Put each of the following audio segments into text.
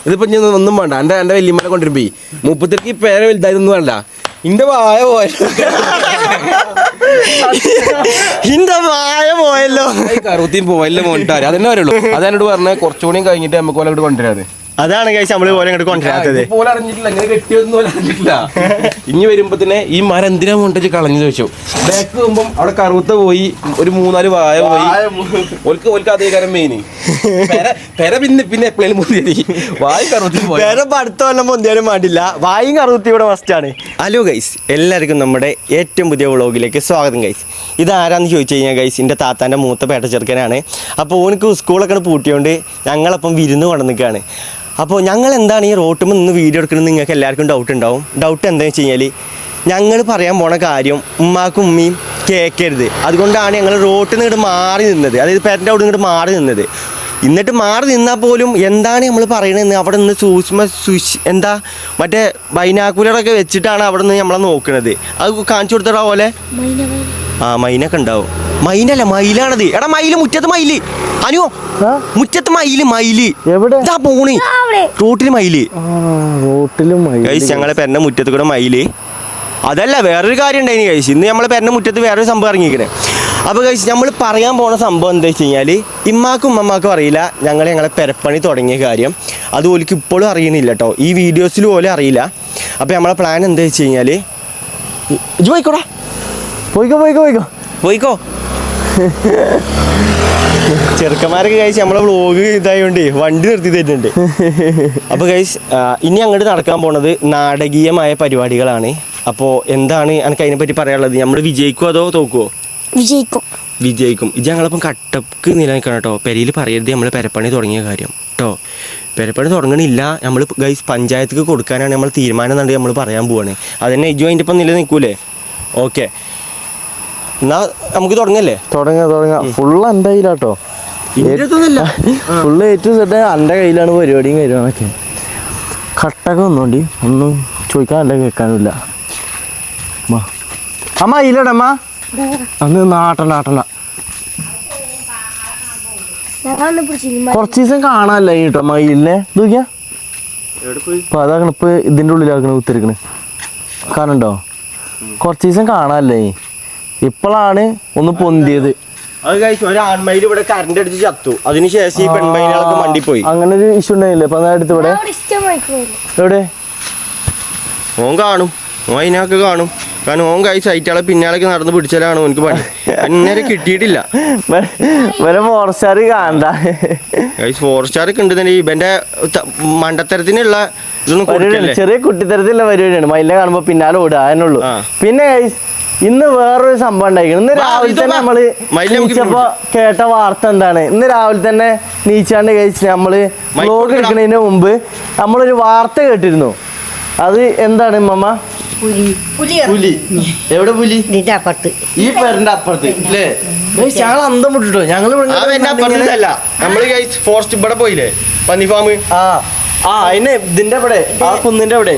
ഇതിപ്പോ ഞാൻ ഒന്നും വേണ്ട. എന്റെ വല്യമ്മനെ കൊണ്ടിരുമ്പോ മുപ്പത്തിരക്ക് പേരെ വലുതായതൊന്നും വേണ്ട. ഇന്റെ വായ പോയല്ലോ, ഇന്റെ വായ പോയല്ലോ, കറുത്തിയും പോയല്ലോ മോണ്ടാര് അതെന്നെ പറയുള്ളൂ. അതെന്നോട് പറഞ്ഞ കുറച്ചുകൂടി കഴിഞ്ഞിട്ട് നമുക്ക് പോലെ കൊണ്ടുവരാത്. അതാണ് കഴിച്ച് നമ്മള് പോലെ ഇങ്ങോട്ട് കൊണ്ടുവരാത്തത്. പോലെ അറിഞ്ഞിട്ടില്ല, ഇങ്ങനെ കെട്ടിയൊന്നും പോലെ അറിഞ്ഞിട്ടില്ല. ഇനി വരുമ്പോ തന്നെ ഈ മരം എന്തിനാ കൊണ്ടു കളഞ്ഞു ചോദിച്ചു. ബാക്ക് പോകുമ്പോ അവിടെ കറുത്ത പോയി, ഒരു 3-4 വായ പോയി. ഓൽക്ക് അതേ കാര്യം മെയിന് പെര പിന്നെ എപ്പോഴും പൊന്തിയത് വായ കറുത്തി പോയി. പെര അടുത്ത കൊല്ലം പൊന്തിയാലും വേണ്ടില്ല, വായും കറുത്തി ഇവിടെ മസ്റ്റാണ്. ഹലോ ഗൈസ്, എല്ലാവർക്കും നമ്മുടെ ഏറ്റവും പുതിയ വ്ളോഗിലേക്ക് സ്വാഗതം ഗൈസ്. ഇതാരാന്ന് ചോദിച്ചു കഴിഞ്ഞാൽ ഗൈസ് എൻ്റെ താത്താൻ്റെ മൂത്ത പേട്ട ചെറുക്കനാണ്. അപ്പോൾ ഓനക്ക് സ്കൂളൊക്കെ പൂട്ടിയോണ്ട് ഞങ്ങളപ്പം വിരുന്ന് കൊണ്ടു നിൽക്കുകയാണ്. അപ്പോൾ ഞങ്ങൾ എന്താണ് ഈ റോട്ടുമ്പോൾ നിന്ന് വീഡിയോ എടുക്കുന്നത് നിങ്ങൾക്ക് എല്ലാവർക്കും ഡൗട്ട് ഉണ്ടാവും. ഡൗട്ട് എന്താണെന്ന് വെച്ച് കഴിഞ്ഞാൽ ഞങ്ങൾ പറയാൻ പോണ കാര്യം ഉമ്മാക്കും ഉമ്മയും കേൾക്കരുത്. അതുകൊണ്ടാണ് ഞങ്ങൾ റോട്ടിൽ നിന്ന് ഇങ്ങോട്ട് മാറി നിന്നത്, അതായത് പേരൻ്റെ അവിടെ ഇങ്ങോട്ട് മാറി നിന്നത്. എന്നിട്ട് മാറി നിന്നാൽ പോലും എന്താണ് നമ്മൾ പറയണതെന്ന് അവിടെ നിന്ന് എന്താ മറ്റേ ബൈനാക്കുലറൊക്കെ വെച്ചിട്ടാണ് അവിടെ നിന്ന് നമ്മളെ നോക്കുന്നത്. അത് കാണിച്ചു കൊടുത്തടാ പോലെ മൈനൊക്കെ ഉണ്ടാവും. മൈനല്ല, മയിലാണത്. എടാ മയില്, മുറ്റത്ത് മയില്. അനു മുറ്റത്ത് മയില് എവിടെ പോണി? റോട്ടില് മയില്, ഞങ്ങളെ പെരന്റെ മുറ്റത്ത് കൂടെ മയില്. അതല്ല, വേറൊരു കാര്യം ഉണ്ടായിന് കഴിച്ച്. ഇന്ന് നമ്മളെ പെരന്റെ മുറ്റത്ത് വേറൊരു സംഭവം ഇറങ്ങിക്കണേ. അപ്പോൾ കഴിച്ച് നമ്മൾ പറയാൻ പോണ സംഭവം എന്താ വെച്ച് കഴിഞ്ഞാൽ ഇമ്മാക്കും ഉമ്മമാക്കും അറിയില്ല ഞങ്ങളെ പെരപ്പണി തുടങ്ങിയ കാര്യം. അത് ഓലിക്ക് ഇപ്പോഴും അറിയുന്നില്ല കേട്ടോ, ഈ വീഡിയോസിൽ പോലും അറിയില്ല. അപ്പോൾ നമ്മളെ പ്ലാൻ എന്താ വെച്ച് കഴിഞ്ഞാൽ ഇജ്ജ് പോയിക്കോടാ, പോയിക്കോ. ചെറുക്കന്മാരൊക്കെ കഴിച്ച് നമ്മളെ വ്ളോഗ് ഇതായോണ്ട് വണ്ടി നിർത്തി തരുന്നുണ്ട്. അപ്പോൾ കഴിച്ച് ഇനി അങ്ങോട്ട് നടക്കാൻ പോണത് നാടകീയമായ പരിപാടികളാണ്. അപ്പോൾ എന്താണ് എനിക്ക് അതിനെപ്പറ്റി പറയാനുള്ളത്? നമ്മൾ വിജയിക്കുമോ അതോ തോക്കുമോ? വിജയിക്കും. ഇത് ഞങ്ങളപ്പം കട്ടക്ക് നിലനിൽക്കണം കേട്ടോ. പെരയിൽ പറയരുത് നമ്മൾ പെരപ്പണി തുടങ്ങിയ കാര്യം കേട്ടോ. പെരപ്പണി തുടങ്ങണില്ല, നമ്മൾ ഗൈസ് പഞ്ചായത്തേക്ക് കൊടുക്കാനാണ് നമ്മൾ തീരുമാനം എന്നുണ്ട് നമ്മൾ പറയാൻ പോവാണ്. അതന്നെ ഇജു അതിൻ്റെ ഇപ്പം നിലനിൽക്കൂലേ? ഓക്കെ, എന്നാ നമുക്ക് തുടങ്ങല്ലേ? തുടങ്ങാം. ഫുള്ള് എൻ്റെ കയ്യിലാട്ടോ, ഫുള്ള് ഏറ്റവും സെറ്റ് എൻ്റെ കയ്യിലാണ് പരിപാടിയും കാര്യങ്ങളൊക്കെ. കട്ടൊക്കെ ഒന്നുകൊണ്ട് ഒന്നും ചോദിക്കാനല്ല കേൾക്കാനില്ല. അമ്മ ഇല്ലടമ്മ അന്ന് നാട്ടണ്ട കുറച്ച് ദിവസം കാണാനല്ല കേട്ടോ മയിലിനെ. നോക്കിയാ ഇപ്പൊ അതാക്കണ ഇപ്പൊ ഇതിൻ്റെ ഉള്ളിലാക്കണ കുത്തിരിക്കണ്, കാണണ്ടോ? കുറച്ച് ദിവസം കാണാനല്ലേ, ഇപ്പോഴാണ് ഒന്ന് പൊന്തിയത്. അത് കഴിച്ചു ഒരു ആൺമയിൽ ഇവിടെ കറണ്ട് അടിച്ച് ചത്തു. അതിനുശേഷം ഈ പെൺമയിലുകളൊക്കെ മണ്ടി പോയി. അങ്ങനെ ഒരു ഇഷ്യൂ ഉണ്ടായില്ലേ ഇപ്പൊ അടുത്ത് ഇവിടെ? എവിടെ ഓൻ കാണും, ഓൻ അതിനൊക്കെ കാണും. കാരണം ഓൻ കഴിച്ച് സൈറ്റുകളെ പിന്നാലേക്ക് നടന്ന് പിടിച്ചാലാണ് ഓനക്ക് പണി. അന്നേരം കിട്ടിയിട്ടില്ല. ഫോറസ്റ്റാർ കാണണ്ട, ഫോറസ്റ്റാറൊക്കെ ഉണ്ട് തന്നെ. ഇവന്റെ മണ്ടത്തരത്തിനുള്ള ഇതൊന്നും ചെറിയ കുട്ടിത്തരത്തിലുള്ള പരിപാടിയാണ്. മയിലിനെ കാണുമ്പോ പിന്നാലെ ഓടുക അതിനുള്ളൂ. പിന്നെ ഇന്ന് വേറൊരു സംഭവം ഉണ്ടായിരിക്കണം. ഇന്ന് രാവിലെ തന്നെ നമ്മള് നീച്ചപ്പോ കേട്ട വാർത്ത എന്താണ്? ഇന്ന് രാവിലെ തന്നെ നീച്ചാണ്ട് കഴിച്ച് നമ്മള് വ്ലോഗ് എടുക്കുന്നതിന് മുമ്പ് നമ്മളൊരു വാർത്ത കേട്ടിരുന്നു. അത് എന്താണ് മമ്മ? പുലി. എവിടെ പുലി? ഈ പേരിന്റെ അപ്പുറത്ത് അല്ലേ? ഞങ്ങൾ അന്തം വിട്ടിട്ടോ. ഞങ്ങള് നമ്മള് ഫോറസ്റ്റ് ഇവിടെ പോയില്ലേ, പന്നി ഫാം. അതിന് ഇതിന്റെ അവിടെ ആ കുന്നിന്റെ അവിടെ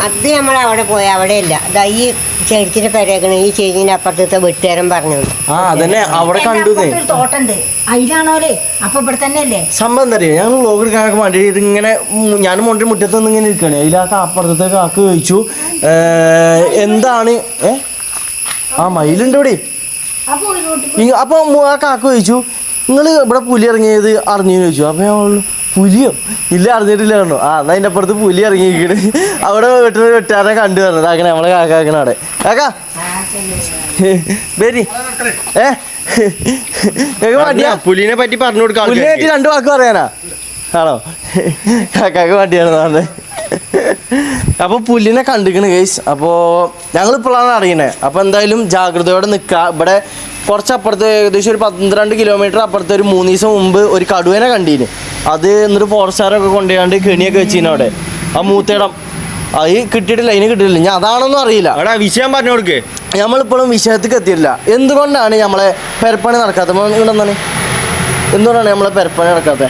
അത് നമ്മളവിടെ പോയി. അവിടെ ഇല്ല, ഈ ചെടിച്ചിട്ട് പെരേക്കണ ഈ ചെടിന്റെ അപ്പുറത്തെ വെട്ടുകാരൻ പറഞ്ഞു. അതന്നെ അവിടെ കണ്ടു തോട്ടുണ്ട് അതിലാണോലേ. അപ്പൊ ഇവിടെ തന്നെ അല്ലേ സംഭവം എന്താ അറിയാം? ഞങ്ങൾ വ്ലോഗ് എടുക്കാനൊക്കെ വേണ്ടി ഇതിങ്ങനെ ഞാനും മോൻ്റെ മുറ്റത്ത് നിന്ന് ഇങ്ങനെ ഇരിക്കുകയാണ്. അതിലാക്ക അപ്പുറത്തെ കാക്ക് ചോദിച്ചു എന്താണ് മയിലുണ്ട് ഇവിടെ. അപ്പൊ ആ കാക്ക് ചോദിച്ചു നിങ്ങൾ ഇവിടെ പുലി ഇറങ്ങിയത് അറിഞ്ഞു ചോദിച്ചു. അപ്പൊ ഞാൻ പുലിയോ? ഇല്ല, അറിഞ്ഞിട്ടില്ല പറഞ്ഞു. എന്നാ അതിൻ്റെ അപ്പുറത്ത് പുലി ഇറങ്ങിയിരിക്കണ്. അവിടെ വീട്ടിൽ വെട്ടാരെ കണ്ടു പറഞ്ഞത്. അങ്ങനെ നമ്മളെ കാക്കാക്കണ അവിടെ. കാക്കാ ബേരി പുലിനെ പറ്റി പറഞ്ഞു കൊടുക്കാം. പുലിനെ പറ്റി 2 വാക്ക് പറയാനാ ആണോ? കാക്കാക്ക് വേണ്ടിയാണ് പറഞ്ഞത്. അപ്പൊ പുലിനെ കണ്ടിക്കണ് ഗൈസ്. അപ്പോ ഞങ്ങളിപ്പോഴാണ് അറിയണേ. അപ്പൊ എന്തായാലും ജാഗ്രതയോടെ നിൽക്കുക. ഇവിടെ കുറച്ചപ്പുറത്ത് ഏകദേശം ഒരു 12 കിലോമീറ്റർ അപ്പുറത്ത് ഒരു 3 ദിവസം മുമ്പ് ഒരു കടുവേനെ കണ്ടീന്. അത് എന്നിട്ട് ഫോറസ്റ്റുകാരൊക്കെ കൊണ്ടുപോയാണ്ട് കെണിയൊക്കെ വെച്ചിന് അവിടെ. ആ മൂത്തേടം അത് കിട്ടിയിട്ടില്ല, അതിന് കിട്ടിയിട്ടില്ല. ഞാൻ അതാണെന്നും അറിയില്ല. എടാ വിഷയം പറഞ്ഞു കൊടുക്കേ. നമ്മളിപ്പോഴും വിഷയത്തേക്ക് എത്തിയിട്ടില്ല. എന്തുകൊണ്ടാണ് നമ്മളെ പെരപ്പണി നടക്കാത്തത്? ഇവിടെ എന്താണ് എന്തുകൊണ്ടാണ് നമ്മളെ പെരപ്പണി നടക്കാത്തത്?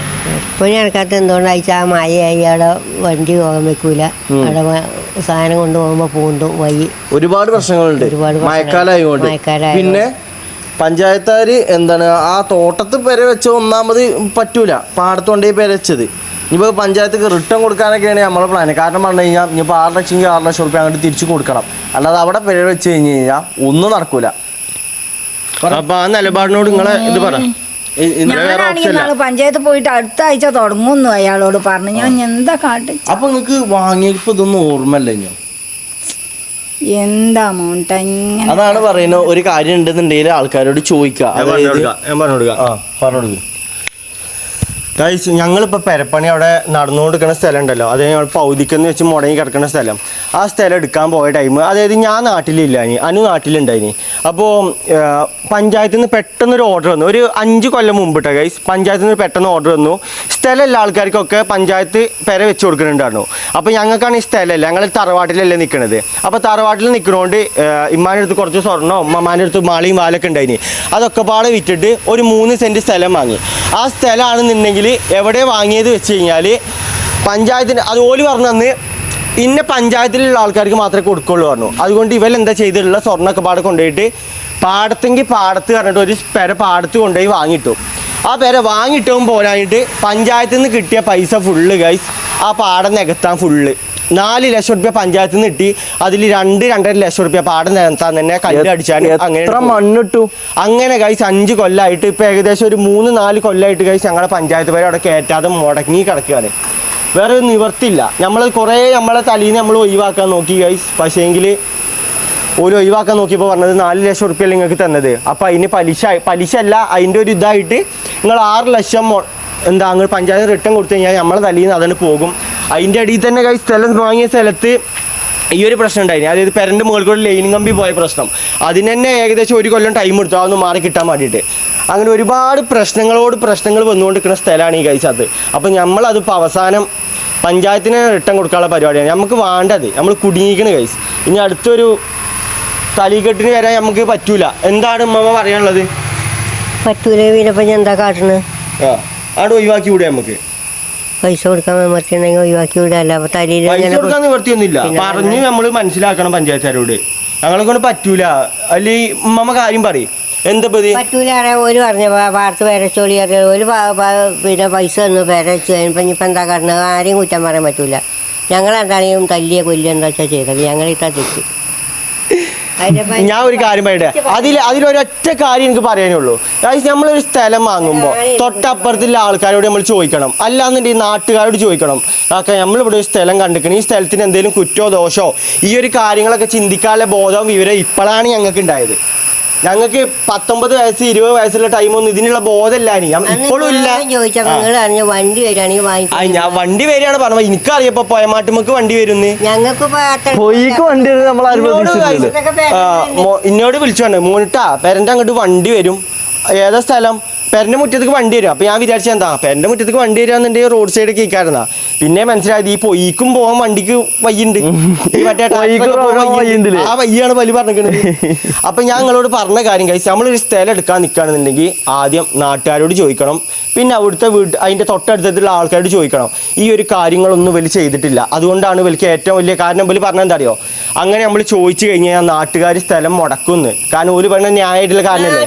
പണി നടക്കാത്ത എന്തുകൊണ്ടാച്ചാൽ മഴയായി അവിടെ വണ്ടി പോകാൻ വെക്കൂല. അവിടെ സാധനം കൊണ്ടുപോകുമ്പോ പൂണ്ടും വഴി ഒരുപാട് പ്രശ്നങ്ങളുണ്ട്. മഴക്കാലമായതുകൊണ്ട്. പിന്നെ പഞ്ചായത്തുകാർ എന്താണ് ആ തോട്ടത്ത് പെര വെച്ച ഒന്നാമത് പറ്റൂല, പാടത്തോണ്ടേ പെര വെച്ചത്. ഇനിയിപ്പോൾ പഞ്ചായത്ത് റിട്ടേൺ കൊടുക്കാനൊക്കെയാണ് നമ്മളെ പ്ലാൻ. കാരണം പറഞ്ഞു കഴിഞ്ഞാൽ ഇനിയിപ്പോൾ 6 ലക്ഷം 6 ലക്ഷം റുപ്യ അങ്ങോട്ട് തിരിച്ചു കൊടുക്കണം. അല്ലാതെ അവിടെ പരിപാടി വെച്ച് കഴിഞ്ഞ് കഴിഞ്ഞാൽ ഒന്നും നടക്കൂല. അപ്പൊ ആ നിലപാടിനോട് നിങ്ങളെ ഇത് പറ. ഞാനാണെങ്കിൽ നാളെ പഞ്ചായത്ത് പോയിട്ട് അടുത്ത ആഴ്ച തുടങ്ങുന്നു അയാളോട് പറഞ്ഞു. ഞാൻ എന്താ കാട്ടി അപ്പൊ നിങ്ങൾക്ക് വാങ്ങിയപ്പോ ഇതൊന്നും ഓർമ്മല്ല ഞാൻ. എന്താ മോണ്ട ഇങ്ങനെ. അതാണ് പറയുന്നത്, ഒരു കാര്യം ഉണ്ടെന്നുണ്ടെങ്കിൽ ആൾക്കാരോട് ചോദിക്കുക. ഞാൻ പറഞ്ഞു ഗൈസ്, ഞങ്ങളിപ്പോൾ പെരപ്പണി അവിടെ നടന്നുകൊണ്ടിരിക്കുന്ന സ്ഥലം ഉണ്ടല്ലോ, അത് ഞങ്ങൾ പൗതിക്കെന്ന് വെച്ച് മുടങ്ങി കിടക്കുന്ന സ്ഥലം. ആ സ്ഥലം എടുക്കാൻ പോയ ടൈം, അതായത് ഞാൻ നാട്ടിലില്ല, അനു നാട്ടിലുണ്ടായിനി. അപ്പോൾ പഞ്ചായത്തിൽ നിന്ന് പെട്ടെന്നൊരു ഓർഡർ വന്നു. ഒരു 5 കൊല്ലം മുമ്പിട്ടോ ഗൈസ്, പഞ്ചായത്തിൽ നിന്ന് പെട്ടെന്ന് ഓർഡർ വന്നു. സ്ഥലമുള്ള ആൾക്കാർക്കൊക്കെ പഞ്ചായത്ത് പെര വെച്ച് കൊടുക്കുന്നുണ്ടായിരുന്നു. അപ്പോൾ ഞങ്ങൾക്കാണ് ഈ സ്ഥലമല്ല, ഞങ്ങൾ തറവാട്ടിലല്ലേ നിൽക്കുന്നത്. അപ്പോൾ തറവാട്ടിൽ നിൽക്കുന്നതുകൊണ്ട് ഇമ്മാൻ്റെ അടുത്ത് കുറച്ച് സ്വർണ്ണവും ഉമ്മാൻ്റെ അടുത്ത് മാളിയും വാലൊക്കെ ഉണ്ടായിനി. അതൊക്കെ പാടെ വിറ്റിട്ട് ഒരു 3 സെൻറ്റ് സ്ഥലം വാങ്ങി. ആ സ്ഥലമാണെന്നുണ്ടെങ്കിൽ എവിടെ വാങ്ങിയത് വെച്ച് കഴിഞ്ഞാൽ പഞ്ചായത്തിൻ്റെ അത് ഓല് പറഞ്ഞു തന്ന് ഇന്ന പഞ്ചായത്തിലുള്ള ആൾക്കാർക്ക് മാത്രമേ കൊടുക്കുള്ളൂ പറഞ്ഞു. അതുകൊണ്ട് ഇവരെന്താ ചെയ്തിട്ടുള്ള സ്വർണ്ണമൊക്കെ പാടെ കൊണ്ടുപോയിട്ട് പാടത്തെങ്കിൽ പാടത്ത് പറഞ്ഞിട്ട് ഒരു പെര പാടത്ത് കൊണ്ടുപോയി വാങ്ങിയിട്ടു. ആ പെര വാങ്ങിയിട്ടും പോരായിട്ട് പഞ്ചായത്തിൽ നിന്ന് കിട്ടിയ പൈസ ഫുള്ള് ഗൈസ് ആ പാടം നികത്താൻ ഫുള്ള് 4 ലക്ഷം റുപ്യ പഞ്ചായത്തിൽ നിന്ന് കിട്ടി. അതിൽ 2-2.5 ലക്ഷം റുപ്യ പാടം നികത്താൻ തന്നെ കല്ല് അടിച്ചാൽ അങ്ങനെ മണ്ണിട്ടു. അങ്ങനെ ഗൈസ് 5 കൊല്ലമായിട്ട് ഇപ്പം ഏകദേശം ഒരു 3-4 കൊല്ലമായിട്ട് ഗൈസ് ഞങ്ങളെ പഞ്ചായത്ത് പേര് അവിടെ കയറ്റാതെ മുടങ്ങി കിടക്കുകയാണ്. വേറെ ഒരു നിവർത്തില്ല. നമ്മൾ കുറേ നമ്മളെ തലയിൽ നിന്ന് നമ്മൾ ഒഴിവാക്കാൻ നോക്കി ഗൈസ്. പക്ഷേങ്കിൽ ഒരു ഒഴിവാക്കാൻ നോക്കിയപ്പോൾ പറഞ്ഞത് 4 ലക്ഷം റുപ്യ നിങ്ങൾക്ക് തന്നത്. അപ്പോൾ അതിന് പലിശ അല്ല, അതിൻ്റെ ഒരു ഇതായിട്ട് നിങ്ങൾ 6 ലക്ഷം എന്താ അങ്ങ് പഞ്ചായത്ത് റിട്ടേൺ കൊടുത്തു കഴിഞ്ഞാൽ നമ്മളെ തലയിൽ നിന്ന് അതിന് പോകും. അതിൻ്റെ അടിയിൽ തന്നെ ഗൈസ് സ്ഥലം വാങ്ങിയ സ്ഥലത്ത് ഈ ഒരു പ്രശ്നം ഉണ്ടായിരുന്നു. അതായത് പെരൻ്റെ മുകളിൽ കൂടെ ലൈൻ കമ്പി പോയ പ്രശ്നം. അതിന് തന്നെ ഏകദേശം 1 കൊല്ലം ടൈം എടുത്തു അതൊന്ന് മാറി കിട്ടാൻ വേണ്ടിയിട്ട്. അങ്ങനെ ഒരുപാട് പ്രശ്നങ്ങൾ വന്നുകൊണ്ടിരിക്കുന്ന സ്ഥലമാണ് ഈ ഗൈസ് അത്. അപ്പോൾ നമ്മളതിപ്പോൾ അവസാനം പഞ്ചായത്തിന് റിട്ടേൺ കൊടുക്കാനുള്ള പരിപാടിയാണ് നമുക്ക് വേണ്ടത്. നമ്മൾ കുടുങ്ങിയിരിക്കണ ഗൈസ്. ഇനി അടുത്തൊരു തലീകെട്ടിന് വരാൻ നമുക്ക് പറ്റൂല. എന്താണ് ഉമ്മ പറയാനുള്ളത്? പറ്റൂല വീരപ്പം ഞാൻ എന്താ കാട്ടണത്? അവിടെ ഒഴിവാക്കി വിടുക നമുക്ക്. പൈസ കൊടുക്കാൻ നിവർത്തിയുണ്ടെങ്കിൽ ഒഴിവാക്കി വിടാല്ല. അപ്പൊ തലയിൽ പൈസ കൊടുക്കാൻ നിവർത്തിയൊന്നുമില്ല. പറഞ്ഞ് നമ്മൾ മനസ്സിലാക്കണം പഞ്ചായത്തുകാരോട്. ഞങ്ങളെ കൊണ്ട് പറ്റൂല. അല്ലെങ്കിൽ ഉമ്മ കാര്യം പറയും. എന്താ പറ്റൂല അറിയാം. ഒരു പറഞ്ഞ പാർത്ത് പേരച്ചോളി അറിയാം. ഒരു പിന്നെ പൈസ തന്നു പേരച്ച് കഴിഞ്ഞപ്പോൾ ഇനിയിപ്പോൾ എന്താ കാട്ടണത്? ആരെയും കുറ്റം പറയാൻ പറ്റൂല. ഞങ്ങൾ എന്താണെങ്കിലും തല്ലിയ കൊല്ലുക എന്താ വെച്ചാൽ ചെയ്തത്. ഞങ്ങൾ ഇത്ര തെറ്റ്. ഞാൻ ഒരു കാര്യം പറയട്ടെ, അതിലൊരൊറ്റ കാര്യം എനിക്ക് പറയാനുള്ളൂ. നമ്മളൊരു സ്ഥലം വാങ്ങുമ്പോൾ തൊട്ടപ്പുറത്തുള്ള ആൾക്കാരോട് നമ്മൾ ചോദിക്കണം. അല്ലാന്നുണ്ടെങ്കിൽ നാട്ടുകാരോട് ചോദിക്കണം. ഒക്കെ നമ്മളിവിടെ ഒരു സ്ഥലം കണ്ടിരിക്കണം, ഈ സ്ഥലത്തിന് എന്തെങ്കിലും കുറ്റോ ദോഷമോ ഈ ഒരു കാര്യങ്ങളൊക്കെ ചിന്തിക്കാനുള്ള ബോധവും വിവരം ഇപ്പോഴാണ് ഞങ്ങൾക്ക് ഉണ്ടായത്. ഞങ്ങൾക്ക് 19 വയസ്സ് 20 വയസ്സുള്ള ടൈമൊന്നും ഇതിനുള്ള ബോധമില്ല. ഇപ്പോഴും ഇല്ല. വണ്ടി വരികയാണെങ്കിൽ ഞാൻ വണ്ടി വരികയാണ് പറഞ്ഞത്. എനിക്കറിയപ്പോ പോയമാട്ടുമ്പക്ക് വണ്ടി വരുന്നു. ഞങ്ങൾക്ക് വണ്ടി ഇന്നോട് വിളിച്ചു പറഞ്ഞു മോനിട്ടാ പെരന്റെ അങ്ങോട്ട് വണ്ടി വരും. ഏതാ സ്ഥലം? പെരന്റെ മുറ്റത്തേക്ക് വണ്ടി വരും. അപ്പൊ ഞാൻ വിചാരിച്ച എന്താ പെരന്റെ മുറ്റത്തേക്ക് വണ്ടി വരാന്നുണ്ടെങ്കിൽ റോഡ് സൈഡ് കേൾക്കാറുന്നാ. പിന്നെ മനസ്സിലായത് ഈ പൊയ്ക്കും പോവാൻ വണ്ടിക്ക് വയ്യുണ്ട്. ആ വയ്യാണ് വലി പറഞ്ഞിരിക്കുന്നത്. അപ്പൊ ഞാൻ നിങ്ങളോട് പറഞ്ഞ കാര്യം കഴിച്ച് നമ്മളൊരു സ്ഥലം എടുക്കാൻ നിൽക്കുകയാണെന്നുണ്ടെങ്കിൽ ആദ്യം നാട്ടുകാരോട് ചോദിക്കണം. പിന്നെ അവിടുത്തെ അതിന്റെ തൊട്ടടുത്തുള്ള ആൾക്കാരോട് ചോദിക്കണം. ഈ ഒരു കാര്യങ്ങളൊന്നും വലിയ ചെയ്തിട്ടില്ല. അതുകൊണ്ടാണ് വലിയ ഏറ്റവും വലിയ കാരണം വലിയ പറഞ്ഞാൽ എന്താ അറിയോ? അങ്ങനെ നമ്മൾ ചോദിച്ചു കഴിഞ്ഞാൽ നാട്ടുകാർ സ്ഥലം മുടക്കുന്നു. കാരണം ഒരു പറഞ്ഞ ന്യായമായിട്ടുള്ള കാരണമല്ലേ.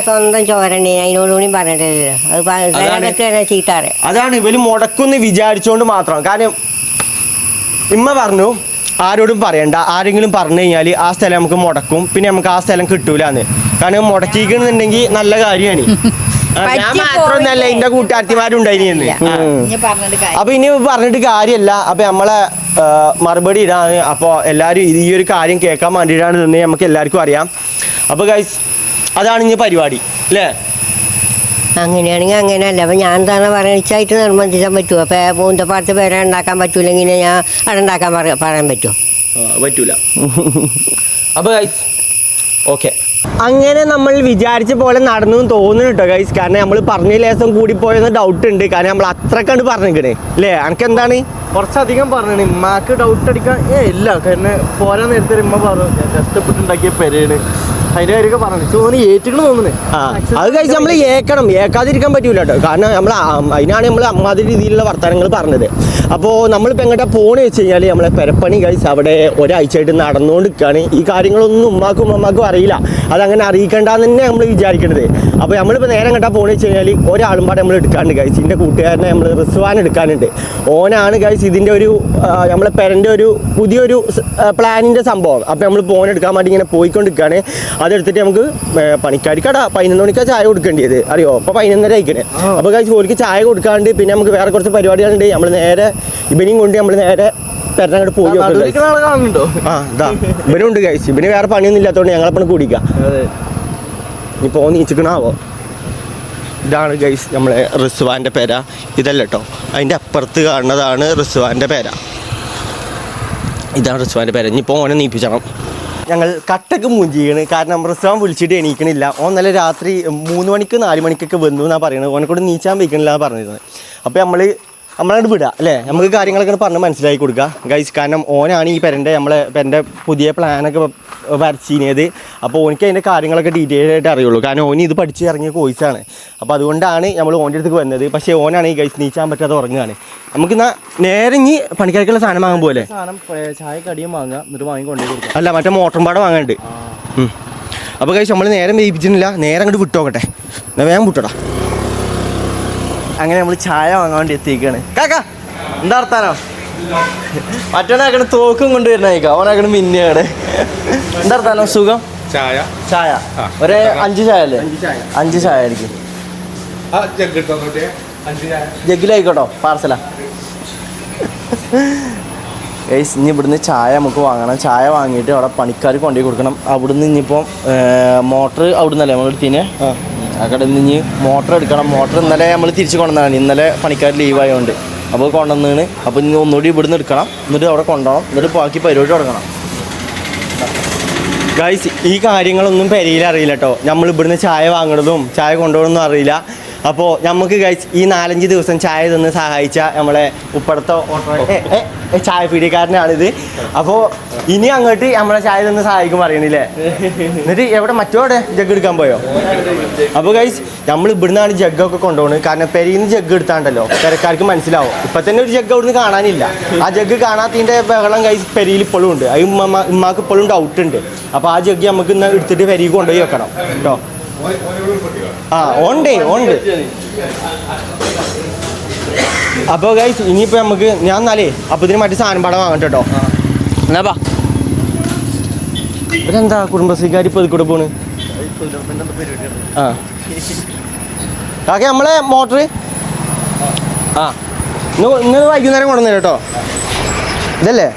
സ്വന്തം ചോരണ്ടേ അതിനോടുകൂടി പറഞ്ഞിട്ടില്ല. ചീത്താറ് അതാണ് ഇവര് മുടക്കുന്ന് വിചാരിച്ചോണ്ട് മാത്രം. കാരണം ഇമ്മ പറഞ്ഞു ആരോടും പറയണ്ട, ആരെങ്കിലും പറഞ്ഞു കഴിഞ്ഞാൽ ആ സ്ഥലം നമുക്ക് മുടക്കും, പിന്നെ നമുക്ക് ആ സ്ഥലം കിട്ടൂലെന്ന്. കാരണം മുടക്കിക്കുന്നുണ്ടെങ്കിൽ നല്ല കാര്യമാണ്. ഞാൻ മാത്രമൊന്നല്ല, എന്റെ കൂട്ടുകാർത്തിമാരുണ്ടായിരുന്നു. അപ്പൊ ഇനി പറഞ്ഞിട്ട് കാര്യമല്ല. അപ്പൊ നമ്മളെ മറുപടി ഇടാണ്. അപ്പോൾ എല്ലാവരും ഈ ഒരു കാര്യം കേൾക്കാൻ വേണ്ടിയിട്ടാണ് തന്നെ നമുക്ക് എല്ലാവർക്കും അറിയാം. അപ്പോൾ ഗൈസ് അതാണ് ഇനി പരിപാടി അല്ലേ? അങ്ങനെയാണെങ്കിൽ അങ്ങനെയല്ല. അപ്പം ഞാൻ തന്നെ പറയിച്ചായിട്ട് നിർബന്ധിച്ചാൻ പറ്റുമോ? അപ്പം പൂന്തപ്പാടത്ത് പേരെ ഉണ്ടാക്കാൻ പറ്റൂലെങ്കിൽ ഞാൻ അവിടെ ഉണ്ടാക്കാൻ പറയാൻ പറ്റുമോ? പറ്റൂല. അപ്പോൾ ഗൈസ് ഓക്കെ, അങ്ങനെ നമ്മൾ വിചാരിച്ച പോലെ നടന്നു തോന്നുന്നു കേട്ടോ ഗൈസ്. കാരണം നമ്മൾ പറഞ്ഞ ലേസം കൂടിപ്പോയെന്ന് ഡൗട്ട് ഉണ്ട്. കാരണം നമ്മൾ അത്രക്കണ്ട് പറഞ്ഞിരിക്കണേ അല്ലേ? എനിക്ക് എന്താണ് കുറച്ചധികം പറഞ്ഞു. ഉമ്മാക്ക് ഡൗട്ട് അടിക്കാൻ ഇല്ല. കാരണം പോരാൻ നേരത്തെ ഉമ്മ പറഞ്ഞു കഷ്ടപ്പെട്ടുണ്ടാക്കിയ പെരയാണ്, അതിന്റെ കാര്യമൊക്കെ പറഞ്ഞു തോന്നി ഏറ്റിക്കണ തോന്നുന്നു. അത് കഴിച്ച് നമ്മൾ ഏക്കാതിരിക്കാൻ പറ്റൂല കേട്ടോ. കാരണം നമ്മൾ അതിനാണ് നമ്മൾ അമ്മാതിരി രീതിയിലുള്ള വർത്തമാനങ്ങൾ പറഞ്ഞത്. അപ്പോൾ നമ്മളിപ്പോൾ എങ്ങോട്ടാ പോണെന്ന് വെച്ച് കഴിഞ്ഞാൽ നമ്മളെ പെരപ്പണി കഴിച്ച് അവിടെ ഒരാഴ്ചയായിട്ട് നടന്നുകൊണ്ട് നിൽക്കുകയാണ്. ഈ കാര്യങ്ങളൊന്നും ഉമ്മാക്കും അറിയില്ല. അതങ്ങനെ അറിയിക്കേണ്ടെന്ന് തന്നെ നമ്മൾ വിചാരിക്കണത്. അപ്പോൾ നമ്മളിപ്പോൾ നേരെ എങ്ങോട്ടാ പോണെന്ന് വെച്ച് കഴിഞ്ഞാൽ ഒരാളും പാടെ നമ്മൾ എടുക്കാണ്ട് കഴിച്ച് ഇതിൻ്റെ കൂട്ടുകാരനെ നമ്മൾ റിസ്വാൻ എടുക്കാനുണ്ട്. ഓനാണ് കഴിച്ച് ഇതിൻ്റെ ഒരു നമ്മളെ പെരൻ്റെ ഒരു പുതിയൊരു പ്ലാനിൻ്റെ സംഭവം. അപ്പോൾ നമ്മൾ ഫോൺ എടുക്കാൻ വേണ്ടി ഇങ്ങനെ പോയിക്കൊണ്ടിരിക്കുകയാണ്. അതെടുത്തിട്ട് നമുക്ക് പണിക്കാരിക്കടാ 11 മണിക്കാണ് ചായ കൊടുക്കേണ്ടത് അറിയോ. അപ്പോൾ 11:30 ആയിക്കണേ. അപ്പോൾ കഴിച്ച് ഓർക്ക് ചായ കൊടുക്കാണ്ട് പിന്നെ നമുക്ക് വേറെ കുറച്ച് പരിപാടികളുണ്ട്. നമ്മൾ നേരെ ഇവനെയും കൊണ്ട് നമ്മൾ നേരെ പെരങ്ങോട്ട് പോയി കാണുന്നുണ്ടോ? ആ ഇതാ ഇവനുണ്ട് കഴിച്ച്. ഇവന് വേറെ പണിയൊന്നും ഇല്ലാത്തതുകൊണ്ട് ഞങ്ങളപ്പം കുടിക്കാം. ഇപ്പോൾ നീച്ചിക്കണാവോ. ഇതാണ് ഗൈസ് നമ്മളെ റിസ്വാൻ്റെ പേര. ഇതല്ല കേട്ടോ, അതിൻ്റെ അപ്പുറത്ത് കാണുന്നതാണ് റിസ്വാൻ്റെ പേര. ഇതാണ് റിസ്വാൻ്റെ പേര. ഇനിയിപ്പോൾ ഓനെ നീപ്പിച്ചണം. ഞങ്ങൾ കട്ടക്ക് മൂഞ്ചിയാണ്. കാരണം റിസ്വാൻ വിളിച്ചിട്ട് എണീക്കണില്ല. ഓൻ നല്ല രാത്രി 3 മണിക്ക് 4 മണിക്കൊക്കെ വന്നു എന്നാണ് പറയുന്നത്. ഓനെ കൂടെ നീച്ചാൻ വയ്ക്കണില്ല പറഞ്ഞിരുന്നത്. അപ്പോൾ നമ്മളങ്ങോട്ട് വിടുക അല്ലേ, നമുക്ക് കാര്യങ്ങളൊക്കെ പറഞ്ഞ് മനസ്സിലാക്കി കൊടുക്കുക ഗൈസ്. കാരണം ഓനാണ് ഈ പെരൻ്റെ പെരൻ്റെ പുതിയ പ്ലാനൊക്കെ വരച്ചിരുന്നത്. അപ്പോൾ ഓനിക്ക് അതിൻ്റെ കാര്യങ്ങളൊക്കെ ഡീറ്റെയിൽ ആയിട്ട് അറിയുള്ളൂ. കാരണം ഓന് ഇത് പഠിച്ച് ഇറങ്ങിയ കോഴ്സാണ്. അപ്പോൾ അതുകൊണ്ടാണ് നമ്മൾ ഓൻ്റെ അടുത്തേക്ക് വന്നത്. പക്ഷേ ഓനാണ് ഈ ഗൈസ് നീച്ചാൻ പറ്റാതെ ഉറങ്ങുകയാണ്. നമുക്ക് നേരെ ഇനി പണിക്കാർക്കുള്ള സാധനം വാങ്ങാൻ പോലെ ചായ കടിയും വാങ്ങാം, എന്നിട്ട് വാങ്ങിക്കൊണ്ടേ കൊടുക്കാം. അല്ല മറ്റേ മോട്ടറും പാടെ വാങ്ങാനുണ്ട്. അപ്പോൾ ഗൈസ് നമ്മൾ നേരം വേയിപ്പിച്ചിട്ടില്ല, നേരെ അങ്ങോട്ട് വിട്ടോക്കട്ടെ. എന്നാൽ വേഗം വിട്ടോടാ. അങ്ങനെ നമ്മൾ ചായ വാങ്ങാൻ വേണ്ടി എത്തിക്കുകയാണ്. കാക്ക എന്താ വർത്താനോ? മറ്റവനാക്കണ തോക്കും കൊണ്ടുവരുന്നേക്കാം, അവനാക്കണ മിന്നിയാണ്. എന്താ വർത്താനോ? സുഖം. ചായ ഒരു 5 ചായ അല്ലേ? 5 ചായ ആയിരിക്കും. ജഗ്ഗിലായിക്കോട്ടോ, പാർസലാ. ഗൈസ് ഇനി ഇവിടുന്ന് ചായ നമുക്ക് വാങ്ങണം. ചായ വാങ്ങിയിട്ട് അവിടെ പണിക്കാർ കൊണ്ടുപോയി കൊടുക്കണം. അവിടുന്ന് ഇനിയിപ്പോൾ മോട്ടർ അവിടുന്നല്ലേ നമ്മൾ എടുത്തിന്. അവിടെ നിന്ന് ഇനി മോട്ടർ എടുക്കണം. മോട്ടർ ഇന്നലെ നമ്മൾ തിരിച്ച് കൊണ്ടുവന്നതാണ്. ഇന്നലെ പണിക്കാർ ലീവായതുകൊണ്ട് അപ്പോൾ കൊണ്ടുവന്നാണ്. അപ്പോൾ ഇനി ഒന്നുകൂടി ഇവിടുന്ന് എടുക്കണം, എന്നിട്ട് അവിടെ കൊണ്ടുപോകണം, എന്നിട്ട് ബാക്കി പരിപാടി തുടങ്ങണം. ഗൈസ് ഈ കാര്യങ്ങളൊന്നും പെരയിൽ അറിയില്ല കേട്ടോ. നമ്മൾ ഇവിടുന്ന് ചായ വാങ്ങണതും ചായ കൊണ്ടുപോകണമെന്നും അറിയില്ല. അപ്പോൾ നമുക്ക് ഗൈസ് ഈ 4-5 ദിവസം ചായ തന്ന് സഹായിച്ച നമ്മളെ ഉപ്പടത്തെ ചായ പീടിയക്കാരനാണിത്. അപ്പോൾ ഇനി അങ്ങോട്ട് നമ്മളെ ചായ തന്ന് സഹായിക്കും അറിയണില്ലേ. എന്നിട്ട് എവിടെ മറ്റോടെ ജഗ് എടുക്കാൻ പോയോ? അപ്പോൾ ഗൈസ് നമ്മൾ ഇവിടുന്നാണ് ജഗ്ഗൊക്കെ കൊണ്ടുപോകുന്നത്. കാരണം പെരയിൽ നിന്ന് ജഗ് എടുത്താണ്ടല്ലോ പെരക്കാർക്ക് മനസ്സിലാവും. ഇപ്പം തന്നെ ഒരു ജഗ് അവിടുന്ന് കാണാനില്ല. ആ ജഗ് കാണാത്തതിൻ്റെ ബഹളം ഗൈസ് പെരയിൽ ഇപ്പോഴും ഉണ്ട്. അത് ഉമ്മാക്ക് ഇപ്പോഴും ഡൗട്ട് ഉണ്ട്. അപ്പോൾ ആ ജഗ് നമുക്ക് ഇന്ന് എടുത്തിട്ട് പെരയിൽ കൊണ്ടുപോയി വെക്കണം കേട്ടോ. ഉണ്ട്. അപ്പോൾ ഗൈസ് ഇനിയിപ്പോൾ നമുക്ക് ഞാൻ എന്നാലേ അപ്പോൾ ഇതിന് മറ്റു സാധനം പാടം വാങ്ങട്ടെ കേട്ടോ. എന്നാ ഇവരെന്താ കുടുംബശ്രീക്കാർ ഇപ്പോൾ ഇതിൽ കൂടെ പോണ്? ആ കാക്കെ നമ്മളെ മോട്ടർ ഇന്ന് വൈകുന്നേരം കൊണ്ടുവന്നേരം കേട്ടോ. ഇതല്ലേ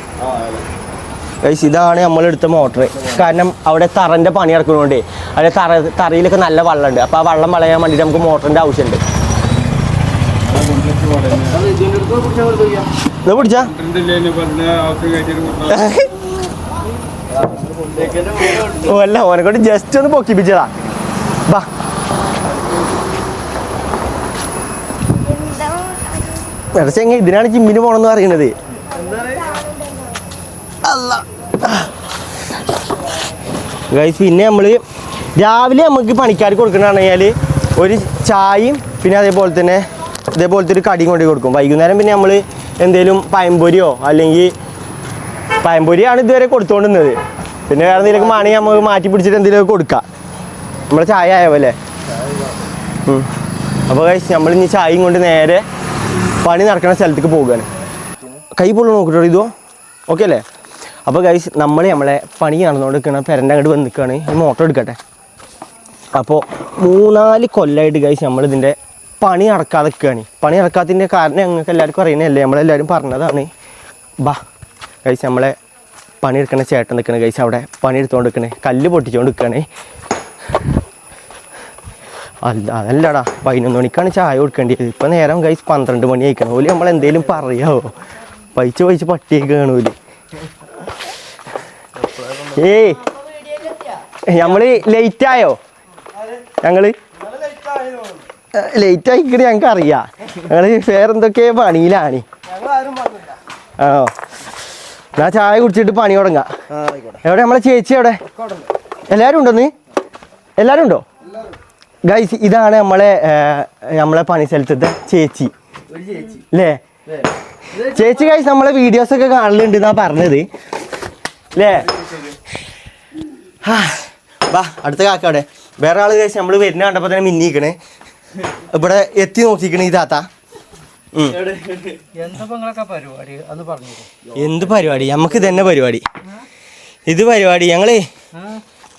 ഗൈസ്? ഇതാണ് നമ്മളെടുത്ത മോട്ടർ. കാരണം അവിടെ തറൻ്റെ പണി നടക്കുന്നതുകൊണ്ട് അവിടെ തറയിലൊക്കെ നല്ല വെള്ളമുണ്ട്. അപ്പോൾ ആ വെള്ളം വളയാൻ വേണ്ടിയിട്ട് നമുക്ക് മോട്ടറിൻ്റെ ആവശ്യമുണ്ട്. ഇത് പിടിച്ചാ ഓ അല്ല, ഓനെക്കൊണ്ട് ജസ്റ്റ് ഒന്ന് പൊക്കിപ്പിച്ചതാ. ബാ ചെങ്ങ ഇതിനാണ് ജിമ്മിന് പോകണമെന്ന് പറയുന്നത്. ഗൈസ് പിന്നെ നമ്മൾ രാവിലെ നമുക്ക് പണിക്കാർക്ക് കൊടുക്കണമെങ്കിൽ ഒരു ചായയും പിന്നെ ഇതേപോലത്തെ ഒരു കടിയും കൊണ്ടു കൊടുക്കും. വൈകുന്നേരം പിന്നെ നമ്മൾ എന്തെങ്കിലും പഴംപൊരിയോ അല്ലെങ്കിൽ പഴംപൊരിയാണ് ഇതുവരെ കൊടുത്തുകൊണ്ടിരുന്നത്. പിന്നെ വേറെ എന്തെങ്കിലും മണി നമുക്ക് മാറ്റി പിടിച്ചിട്ട് എന്തെങ്കിലുമൊക്കെ കൊടുക്കാം. നമ്മളെ ചായ ആയപോലെ. അപ്പോൾ ഗൈസ് നമ്മളിനി ചായയും കൊണ്ട് നേരെ പണി നടക്കുന്ന സ്ഥലത്തേക്ക് പോവുകയാണ്. കൈ പൊള്ളു നോക്കിട്ടോ ഇതോ ഓക്കെ അല്ലേ? അപ്പോൾ ഗൈസ് നമ്മളെ പണി നടന്നുകൊണ്ട് നിൽക്കണം. പെരൻ്റെ അങ്ങോട്ട് വന്ന് നിൽക്കുകയാണ്. ഈ മോട്ടർ എടുക്കട്ടെ. അപ്പോൾ 3-4 കൊല്ലമായിട്ട് ഗൈസ് നമ്മളിതിൻ്റെ പണി നടക്കാതെ നിൽക്കുകയാണ്. പണി നടക്കാത്തതിൻ്റെ കാരണം ഞങ്ങൾക്ക് എല്ലാവർക്കും അറിയണല്ലേ, നമ്മളെല്ലാവരും പറഞ്ഞതാണ്. ബാ ഗൈസ് നമ്മളെ പണിയെടുക്കണ ചേട്ടൻ നിൽക്കണേ ഗൈസ്. അവിടെ പണിയെടുത്തുകൊണ്ട് നിൽക്കണേ, കല്ല് പൊട്ടിച്ചുകൊണ്ട് നിൽക്കണേ. അതല്ലടാ 11 മണിക്കാണ് ചായ കൊടുക്കേണ്ടത്. ഇപ്പം നേരം ഗൈസ് 12 മണി ആയിക്കണം. ഓല് നമ്മളെന്തേലും പറയാമോ? പൈച്ച് പട്ടിയൊക്കെ കാണൂല്. നമ്മള് ലേറ്റായോ? ഞങ്ങള് ലേറ്റ് ആയിക്കണേ ഞങ്ങൾക്ക് അറിയാം. ഞങ്ങള് വേറെന്തൊക്കെ പണിയിലാണ്. ആണോ? ഞാൻ ചായ കുടിച്ചിട്ട് പണി തുടങ്ങാം. എവിടെ നമ്മളെ ചേച്ചി എവിടെ? എല്ലാവരും ഉണ്ടെന്ന് എല്ലാരും ഉണ്ടോ ഗൈസ്? ഇതാണ് നമ്മളെ പണി സ്ഥലത്തെ ചേച്ചി അല്ലേ? ചേച്ചി ഗൈസ് നമ്മളെ വീഡിയോസ് ഒക്കെ കാണലുണ്ട് എന്നാ പറഞ്ഞത് അല്ലേ? വാ അടുത്ത കാക്ക അവിടെ. വേറെ ആള് ഗൈസ് നമ്മൾ വരുന്ന കണ്ടപ്പോ തന്നെ മിന്നിക്കണേ, ഇവിടെ എത്തി നോക്കിക്കണേ ഈ താത്ത. എന്ത് പരിപാടി? നമുക്ക് തന്നെ പരിപാടി, ഇത് പരിപാടി. ഞങ്ങള്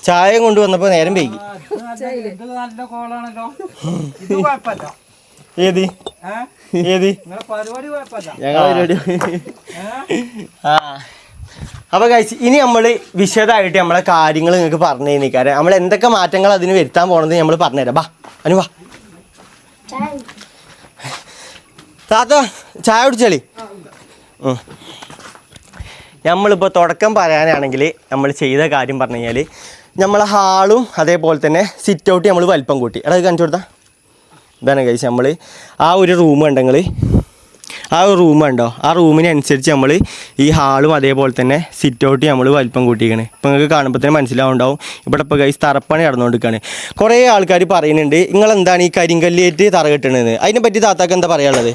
ചായ കൊണ്ടുവന്നപ്പോ നേരം വൈകി. ഏത് ഏത് അപ്പൊ കഴിച്ച് ഇനി നമ്മള് വിശദമായിട്ട് നമ്മളെ കാര്യങ്ങൾ നിങ്ങൾക്ക് പറഞ്ഞു തന്നിക്കാരെ. നമ്മൾ എന്തൊക്കെ മാറ്റങ്ങൾ അതിന് വരുത്താൻ പോണത് നമ്മൾ പറഞ്ഞുതരാം. ബാ അനു വാ. താത്ത ചായ കുടിച്ചാളി. നമ്മളിപ്പോൾ തുടക്കം പറയാനാണെങ്കിൽ നമ്മൾ ചെയ്ത കാര്യം പറഞ്ഞു കഴിഞ്ഞാൽ നമ്മളെ ഹാളും അതേപോലെ തന്നെ സിറ്റ് ഔട്ട് നമ്മൾ വലിപ്പം കൂട്ടി. എടാ കാണിച്ചു കൊടുത്താൽ ഇതാണ് കഴിച്ച് നമ്മൾ ആ ഒരു റൂം ഉണ്ടെങ്കിൽ ആ ഒരു റൂം ഉണ്ടോ, ആ റൂമിനനുസരിച്ച് നമ്മൾ ഈ ഹാളും അതേപോലെ തന്നെ സിറ്റ് ഔട്ട് നമ്മൾ വലിപ്പം കൂട്ടിയിരിക്കണേ. ഇപ്പോൾ നിങ്ങൾക്ക് കാണുമ്പോൾ തന്നെ മനസ്സിലാവുണ്ടാവും. ഇവിടെ ഇപ്പോൾ കഴിച്ച് തറപ്പണി നടന്നുകൊണ്ടിരിക്കുകയാണ്. കുറേ ആൾക്കാർ പറയുന്നുണ്ട് നിങ്ങളെന്താണ് ഈ കരിങ്കല്ലേറ്റ് തറ കെട്ടണത്, അതിനെ പറ്റി താത്താക്ക് എന്താ പറയാനുള്ളത്?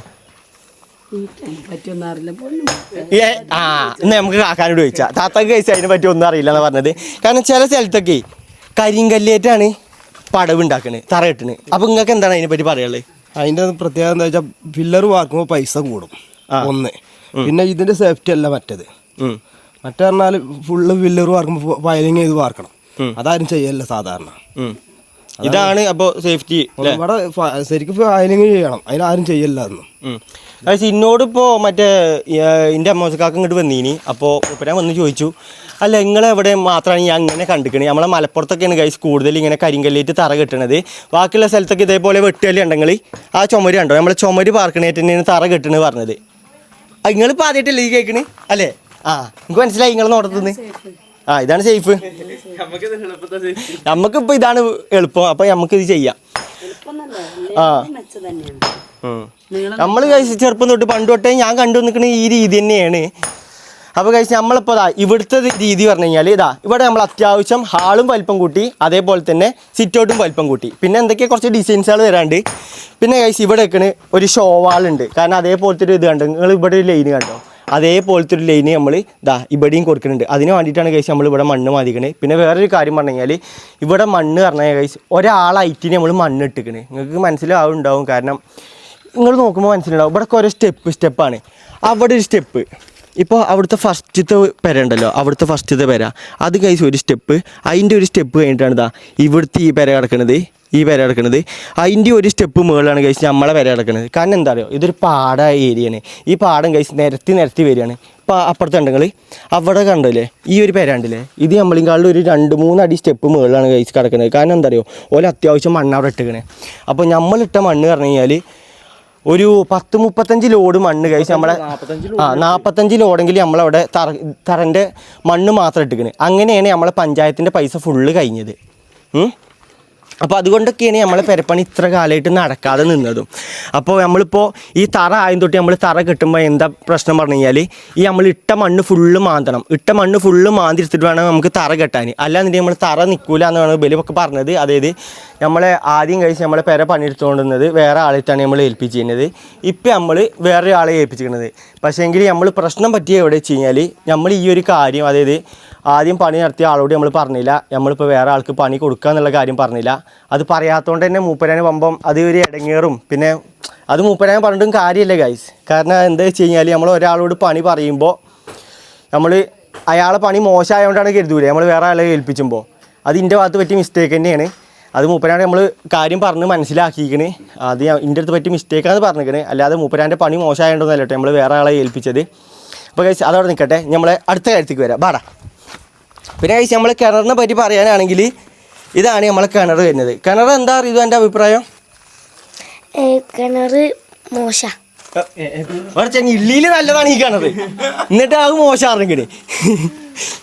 ഇന്ന് നമുക്ക് കാക്കാനോട് ചോദിച്ചാൽ താത്താക്ക് കഴിച്ചാൽ അതിനെ പറ്റി ഒന്നും അറിയില്ല എന്നാണ് പറഞ്ഞത്. കാരണം ചില സ്ഥലത്തൊക്കെ കരിങ്കല്ലേറ്റാണ് പടവുണ്ടാക്കണത്, തറ കെട്ടണത്. അപ്പം നിങ്ങൾക്ക് എന്താണ് അതിനെ പറ്റി പറയാനുള്ളത്? അതിൻ്റെ പ്രത്യേകത എന്താ വെച്ചാൽ ഫില്ലർ വാർക്കുമ്പോൾ പൈസ കൂടും ഒന്ന്. പിന്നെ ഇതിൻ്റെ സേഫ്റ്റി അല്ല മറ്റേത്. മറ്റേ പറഞ്ഞാൽ ഫുള്ള് ഫില്ലർ വാർക്കുമ്പോൾ വയലിങ് ചെയ്ത് വാർക്കണം. അതാരും ചെയ്യല്ല സാധാരണ. ഇതാണ് അപ്പോൾ സേഫ്റ്റി. ഇവിടെ ശരിക്കും വയലിങ് ചെയ്യണം, അതിനാരും ചെയ്യല്ല അതൊന്നും. എന്നോടിപ്പോൾ മറ്റേ എൻ്റെ അമ്മക്കാക്ക് ഇങ്ങോട്ട് വന്നീനി. അപ്പോൾ ഞാൻ വന്ന് ചോദിച്ചു, അല്ല നിങ്ങളെവിടെ മാത്രമാണ് ഞാൻ അങ്ങനെ കണ്ടിക്കണേ, നമ്മളെ മലപ്പുറത്തൊക്കെയാണ് ഗൈസ് കൂടുതൽ ഇങ്ങനെ കരിങ്കല്ലേറ്റ് തറ കെട്ടണത്. ബാക്കിയുള്ള സ്ഥലത്തൊക്കെ ഇതേപോലെ വെട്ടുകല്ല് ഉണ്ടെങ്കിൽ ആ ചുമര് കണ്ടോ, നമ്മളെ ചുമര് പാർക്കണേറ്റ് തന്നെയാണ് തറ കെട്ടണത് പറഞ്ഞത്. നിങ്ങളിപ്പോൾ ആദ്യമായിട്ടല്ലേ ഈ കേൾക്കണേ അല്ലേ? എനിക്ക് മനസ്സിലായി നിങ്ങൾ നോട്ടത്തുനിന്ന്. ഇതാണ് സേഫ്. നമുക്കിപ്പോൾ ഇതാണ് എളുപ്പം. അപ്പം നമുക്കിത് ചെയ്യാം. നമ്മൾ കഴിച്ച് ചെറുപ്പം തൊട്ട് പണ്ട് തൊട്ടേ ഞാൻ കണ്ടു നിൽക്കുന്ന ഈ രീതി തന്നെയാണ്. അപ്പോൾ കഴിച്ച് നമ്മളിപ്പോൾ ഇവിടുത്തെ രീതി പറഞ്ഞു കഴിഞ്ഞാൽ ഇവിടെ നമ്മൾ അത്യാവശ്യം ഹാളും വലിപ്പം കൂട്ടി, അതേപോലെ തന്നെ സിറ്റൗട്ടും വലിപ്പം കൂട്ടി. പിന്നെ എന്തൊക്കെയാണ് കുറച്ച് ഡിസൈൻസുകൾ വരാണ്ട്. പിന്നെ കഴിച്ച് ഇവിടെ വെക്കണ ഒരു ഷോ വാളുണ്ട്. കാരണം അതേപോലത്തെ ഒരു ഇത് കണ്ടോ നിങ്ങൾ, ഇവിടെ ഒരു ലൈന് കണ്ടോ, അതേപോലത്തെ ഒരു ലൈന് നമ്മൾ ഇവിടെയും കൊടുക്കുന്നുണ്ട്. അതിന് വേണ്ടിയിട്ടാണ് കഴിച്ച് നമ്മൾ ഇവിടെ മണ്ണ് മാതിക്കണേ. പിന്നെ വേറൊരു കാര്യം പറഞ്ഞു കഴിഞ്ഞാൽ ഇവിടെ മണ്ണ് പറഞ്ഞാൽ കഴിച്ച് ഒരാളായിട്ടിന് നമ്മൾ മണ്ണ് ഇട്ടിക്കണേ. നിങ്ങൾക്ക് മനസ്സിലാവുണ്ടാവും. കാരണം നിങ്ങൾ നോക്കുമ്പോൾ മനസ്സിലുണ്ടാവും. ഇവിടെ കുറേ സ്റ്റെപ്പാണ്. അവിടെ ഒരു സ്റ്റെപ്പ്, ഇപ്പോൾ അവിടുത്തെ ഫസ്റ്റത്തെ പെര ഉണ്ടല്ലോ, അവിടുത്തെ ഫസ്റ്റത്തെ പെര അത് കഴിച്ച് ഒരു സ്റ്റെപ്പ്, അതിൻ്റെ ഒരു സ്റ്റെപ്പ് കഴിഞ്ഞിട്ടാണ് ഇവിടുത്തെ ഈ പെര കിടക്കുന്നത്, ഈ പെര കിടക്കുന്നത്. അതിൻ്റെ ഒരു സ്റ്റെപ്പ് മുകളിലാണ് കഴിച്ച് നമ്മളെ പെര കിടക്കുന്നത്. കാരണം എന്താ പറയുക, ഇതൊരു പാട ഏരിയയാണ്. ഈ പാടം കഴിച്ച് നിരത്തി വരികയാണ്. ഇപ്പോൾ അപ്പുറത്തുണ്ടെങ്കിൽ അവിടെ കണ്ടല്ലേ ഈ ഒരു പെര ഉണ്ടല്ലേ, ഇത് നമ്മളിങ്കാളിൽ ഒരു 2-3 അടി സ്റ്റെപ്പ് മുകളിലാണ് കഴിച്ച് കിടക്കുന്നത്. കാരണം എന്താ പറയുക, ഓല അത്യാവശ്യം മണ്ണ് അവിടെ ഇട്ടിക്കണേ. അപ്പോൾ നമ്മളിട്ട മണ്ണ് പറഞ്ഞു കഴിഞ്ഞാൽ ഒരു 10-35 ലോഡ് മണ്ണ് കഴിച്ച് നമ്മളെ 45 ലോഡെങ്കിൽ നമ്മളവിടെ തറൻ്റെ മണ്ണ് മാത്രം ഇട്ടിക്കണേ. അങ്ങനെയാണ് നമ്മളെ പഞ്ചായത്തിൻ്റെ പൈസ ഫുള്ള് കഴിഞ്ഞത്. അപ്പോൾ അതുകൊണ്ടൊക്കെയാണ് നമ്മളെ പെരപ്പണി ഇത്ര കാലമായിട്ട് നടക്കാതെ നിന്നതും. അപ്പോൾ നമ്മളിപ്പോൾ ഈ തറ ആയും തൊട്ട് നമ്മൾ തറ കെട്ടുമ്പോൾ എന്താ പ്രശ്നം പറഞ്ഞു കഴിഞ്ഞാൽ ഈ നമ്മൾ ഇട്ട മണ്ണ് ഫുള്ള് മാന്തണം. ഇട്ട മണ്ണ് ഫുള്ള് മാന്തിരിച്ചിട്ട് വേണം നമുക്ക് തറ കെട്ടാൻ. അല്ലാന്നുണ്ടെങ്കിൽ നമ്മൾ തറ നിൽക്കില്ല എന്നാണ് ബലിയൊക്കെ പറഞ്ഞത്. അതായത് നമ്മളെ ആദ്യം കഴിച്ച് നമ്മളെ പെര പണിയെടുത്തുകൊണ്ടിരുന്നത് വേറെ ആളായിട്ടാണ് നമ്മൾ ഏൽപ്പിച്ചിരുന്നത്. ഇപ്പം നമ്മൾ വേറെ ആളെ ഏൽപ്പിച്ചിരിക്കുന്നത്. പക്ഷേ എങ്കിൽ നമ്മൾ പ്രശ്നം പറ്റിയ എവിടെ വെച്ച് കഴിഞ്ഞാൽ നമ്മൾ ഈ ഒരു കാര്യം, അതായത് ആദ്യം പണി നടത്തിയ ആളോട് നമ്മൾ പറഞ്ഞില്ല, നമ്മളിപ്പോൾ വേറെ ആൾക്ക് പണി കൊടുക്കുക എന്നുള്ള കാര്യം പറഞ്ഞില്ല. അത് പറയാത്തതുകൊണ്ട് തന്നെ മൂപ്പരാന് പമ്പം അത് ഒരു ഇടങ്ങേറും. പിന്നെ അത് മൂപ്പരാന് പറഞ്ഞിട്ടും കാര്യമില്ല ഗൈസ്. കാരണം എന്താ വെച്ച് കഴിഞ്ഞാൽ നമ്മൾ ഒരാളോട് പണി പറയുമ്പോൾ നമ്മൾ അയാളെ പണി മോശമായതുകൊണ്ടാണ് കരുതൂലേ നമ്മൾ വേറെ ആളെ ഏൽപ്പിച്ചുമ്പോൾ. അത് എൻ്റെ ഭാഗത്ത് പറ്റിയ മിസ്റ്റേക്ക് തന്നെയാണ്. അത് മൂപ്പരാണ് നമ്മൾ കാര്യം പറഞ്ഞ് മനസ്സിലാക്കിയിരിക്കണേ. അത് എൻ്റെ അടുത്ത് പറ്റിയ മിസ്റ്റേക്കാണെന്ന് പറഞ്ഞിരിക്കണേ. അല്ലാതെ മൂപ്പരാൻ്റെ പണി മോശമായതുകൊണ്ടല്ല കേട്ടോ നമ്മൾ വേറെ ആളെ ഏൽപ്പിച്ചത്. അപ്പോൾ ഗൈസ് അതവിടെ നിൽക്കട്ടെ, നമ്മൾ അടുത്ത കാര്യത്തേക്ക് വരാം. ബാടാ. പിന്നെ കഴിച്ച് നമ്മൾ കിണറിനെ പറ്റി പറയാനാണെങ്കിൽ ഇതാണ് നമ്മളെ കിണർ വരുന്നത്. കിണർ എന്താ അറിയുമോ എൻ്റെ അഭിപ്രായം? കിണർ മോശ ഇള്ളിയിൽ നല്ലതാണ് ഈ കിണർ, എന്നിട്ട് അത് മോശമാണെങ്കിൽ